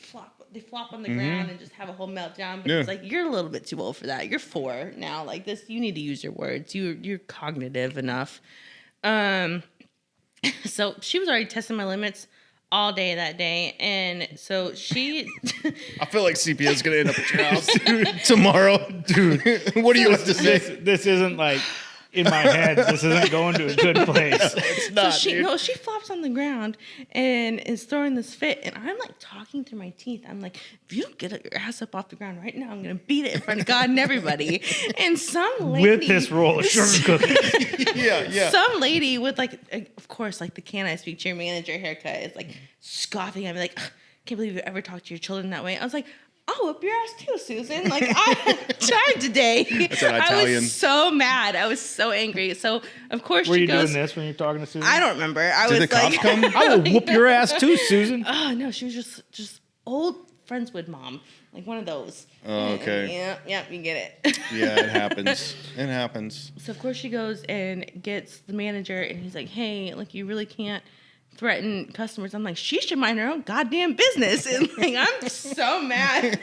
Speaker 3: flop on the ground and just have a whole meltdown. But it's like, you're a little bit too old for that. You're 4 now. Like, this, you need to use your words. You're cognitive enough. So she was already testing my limits all day that day. And so she...
Speaker 1: I feel like CPS is going to end up at your house tomorrow. Dude, what do you have to say?
Speaker 2: This isn't like in my head. This isn't going to a good place.
Speaker 1: It's not,
Speaker 3: So she flops on the ground and is throwing this fit. And I'm like talking through my teeth. I'm like, if you don't get your ass up off the ground right now, I'm going to beat it in front of God and everybody. And some lady...
Speaker 2: With this roll of sugar cookies.
Speaker 1: Yeah.
Speaker 3: Some lady with, like, of course, like the Can I Speak to Your Manager haircut is like scoffing at me like, can't believe you ever talk to your children that way. I was like, I'll whip your ass too, Susan. Like, I tried today.
Speaker 1: That's an Italian.
Speaker 3: I was so mad. I was so angry. So, of course,
Speaker 2: Were
Speaker 3: she
Speaker 2: you
Speaker 3: goes,
Speaker 2: doing this when you're talking to Susan?
Speaker 3: I don't remember.
Speaker 1: Did the cops come?
Speaker 2: I will whoop your ass too, Susan.
Speaker 3: Oh, no, she was just old Friendswood mom. Like one of those.
Speaker 1: Oh, okay.
Speaker 3: Yeah, you get it.
Speaker 1: Yeah, it happens. It happens.
Speaker 3: So, of course, she goes and gets the manager, and he's like, hey, like, you really can't threaten customers. I'm like, she should mind her own goddamn business. And, like, I'm so mad.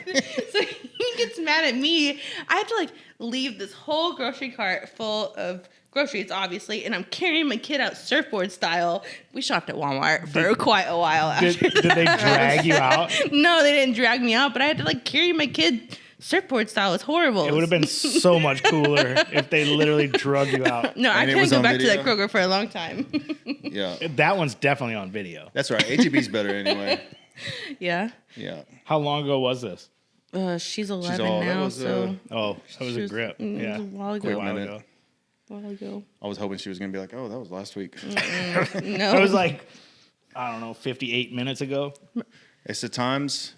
Speaker 3: So he gets mad at me. I had to, like, leave this whole grocery cart full of groceries, obviously, and I'm carrying my kid out surfboard style. We shopped at Walmart for quite a while after
Speaker 2: Did they drag you out?
Speaker 3: No, they didn't drag me out, but I had to, like, carry my kid surfboard style. It's horrible.
Speaker 2: It would have been so much cooler if they literally drug you out.
Speaker 3: No, I
Speaker 1: And it
Speaker 3: couldn't
Speaker 1: was
Speaker 3: go
Speaker 1: on
Speaker 3: back to that
Speaker 1: video?
Speaker 3: Kroger for a long time.
Speaker 1: Yeah.
Speaker 2: That one's definitely on video.
Speaker 1: That's right. HEB's better anyway.
Speaker 3: Yeah.
Speaker 1: Yeah.
Speaker 2: How long ago was this?
Speaker 3: She's 11
Speaker 1: that
Speaker 3: now,
Speaker 1: was,
Speaker 3: so
Speaker 2: Oh, that was
Speaker 3: She
Speaker 2: a
Speaker 3: was-
Speaker 2: grip.
Speaker 3: it was
Speaker 2: Yeah.
Speaker 3: a while ago.
Speaker 1: Quick
Speaker 2: A while
Speaker 1: minute.
Speaker 2: ago.
Speaker 1: I was hoping she was going to be like, oh, that was last week.
Speaker 3: No.
Speaker 2: It was like, I don't know, 58 minutes ago.
Speaker 1: It's the times.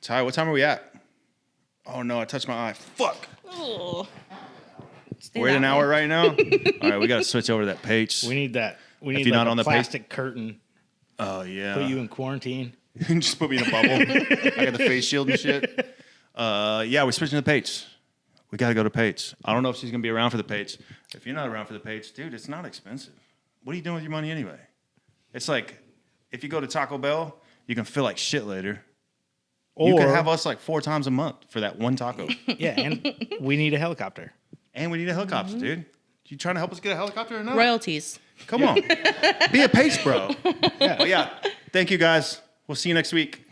Speaker 1: Ty, what time are we at? Oh, no, I touched my eye. Fuck.
Speaker 3: Oh. Stay
Speaker 1: We're at
Speaker 3: that
Speaker 1: an
Speaker 3: way.
Speaker 1: hour right now. All right, we got to switch over to that page.
Speaker 2: We need that. We need
Speaker 1: you're
Speaker 2: like
Speaker 1: not
Speaker 2: a
Speaker 1: on the page-
Speaker 2: plastic curtain.
Speaker 1: Oh, yeah.
Speaker 2: Put you in quarantine.
Speaker 1: Just put me in a bubble. I got the face shield and shit. Yeah, we're switching to the page. We got to go to page. I don't know if she's going to be around for the page. If you're not around for the page, dude, it's not expensive. What are you doing with your money anyway? It's like, if you go to Taco Bell, you can feel like shit later.
Speaker 2: Or,
Speaker 1: You could have us like 4 times a month for that one taco.
Speaker 2: yeah, and we need a helicopter.
Speaker 1: And we need a helicopter, dude. You trying to help us get a helicopter or not?
Speaker 3: Royalties.
Speaker 1: Come on. Be a pace bro. Yeah. But yeah, thank you guys We'll see you next week.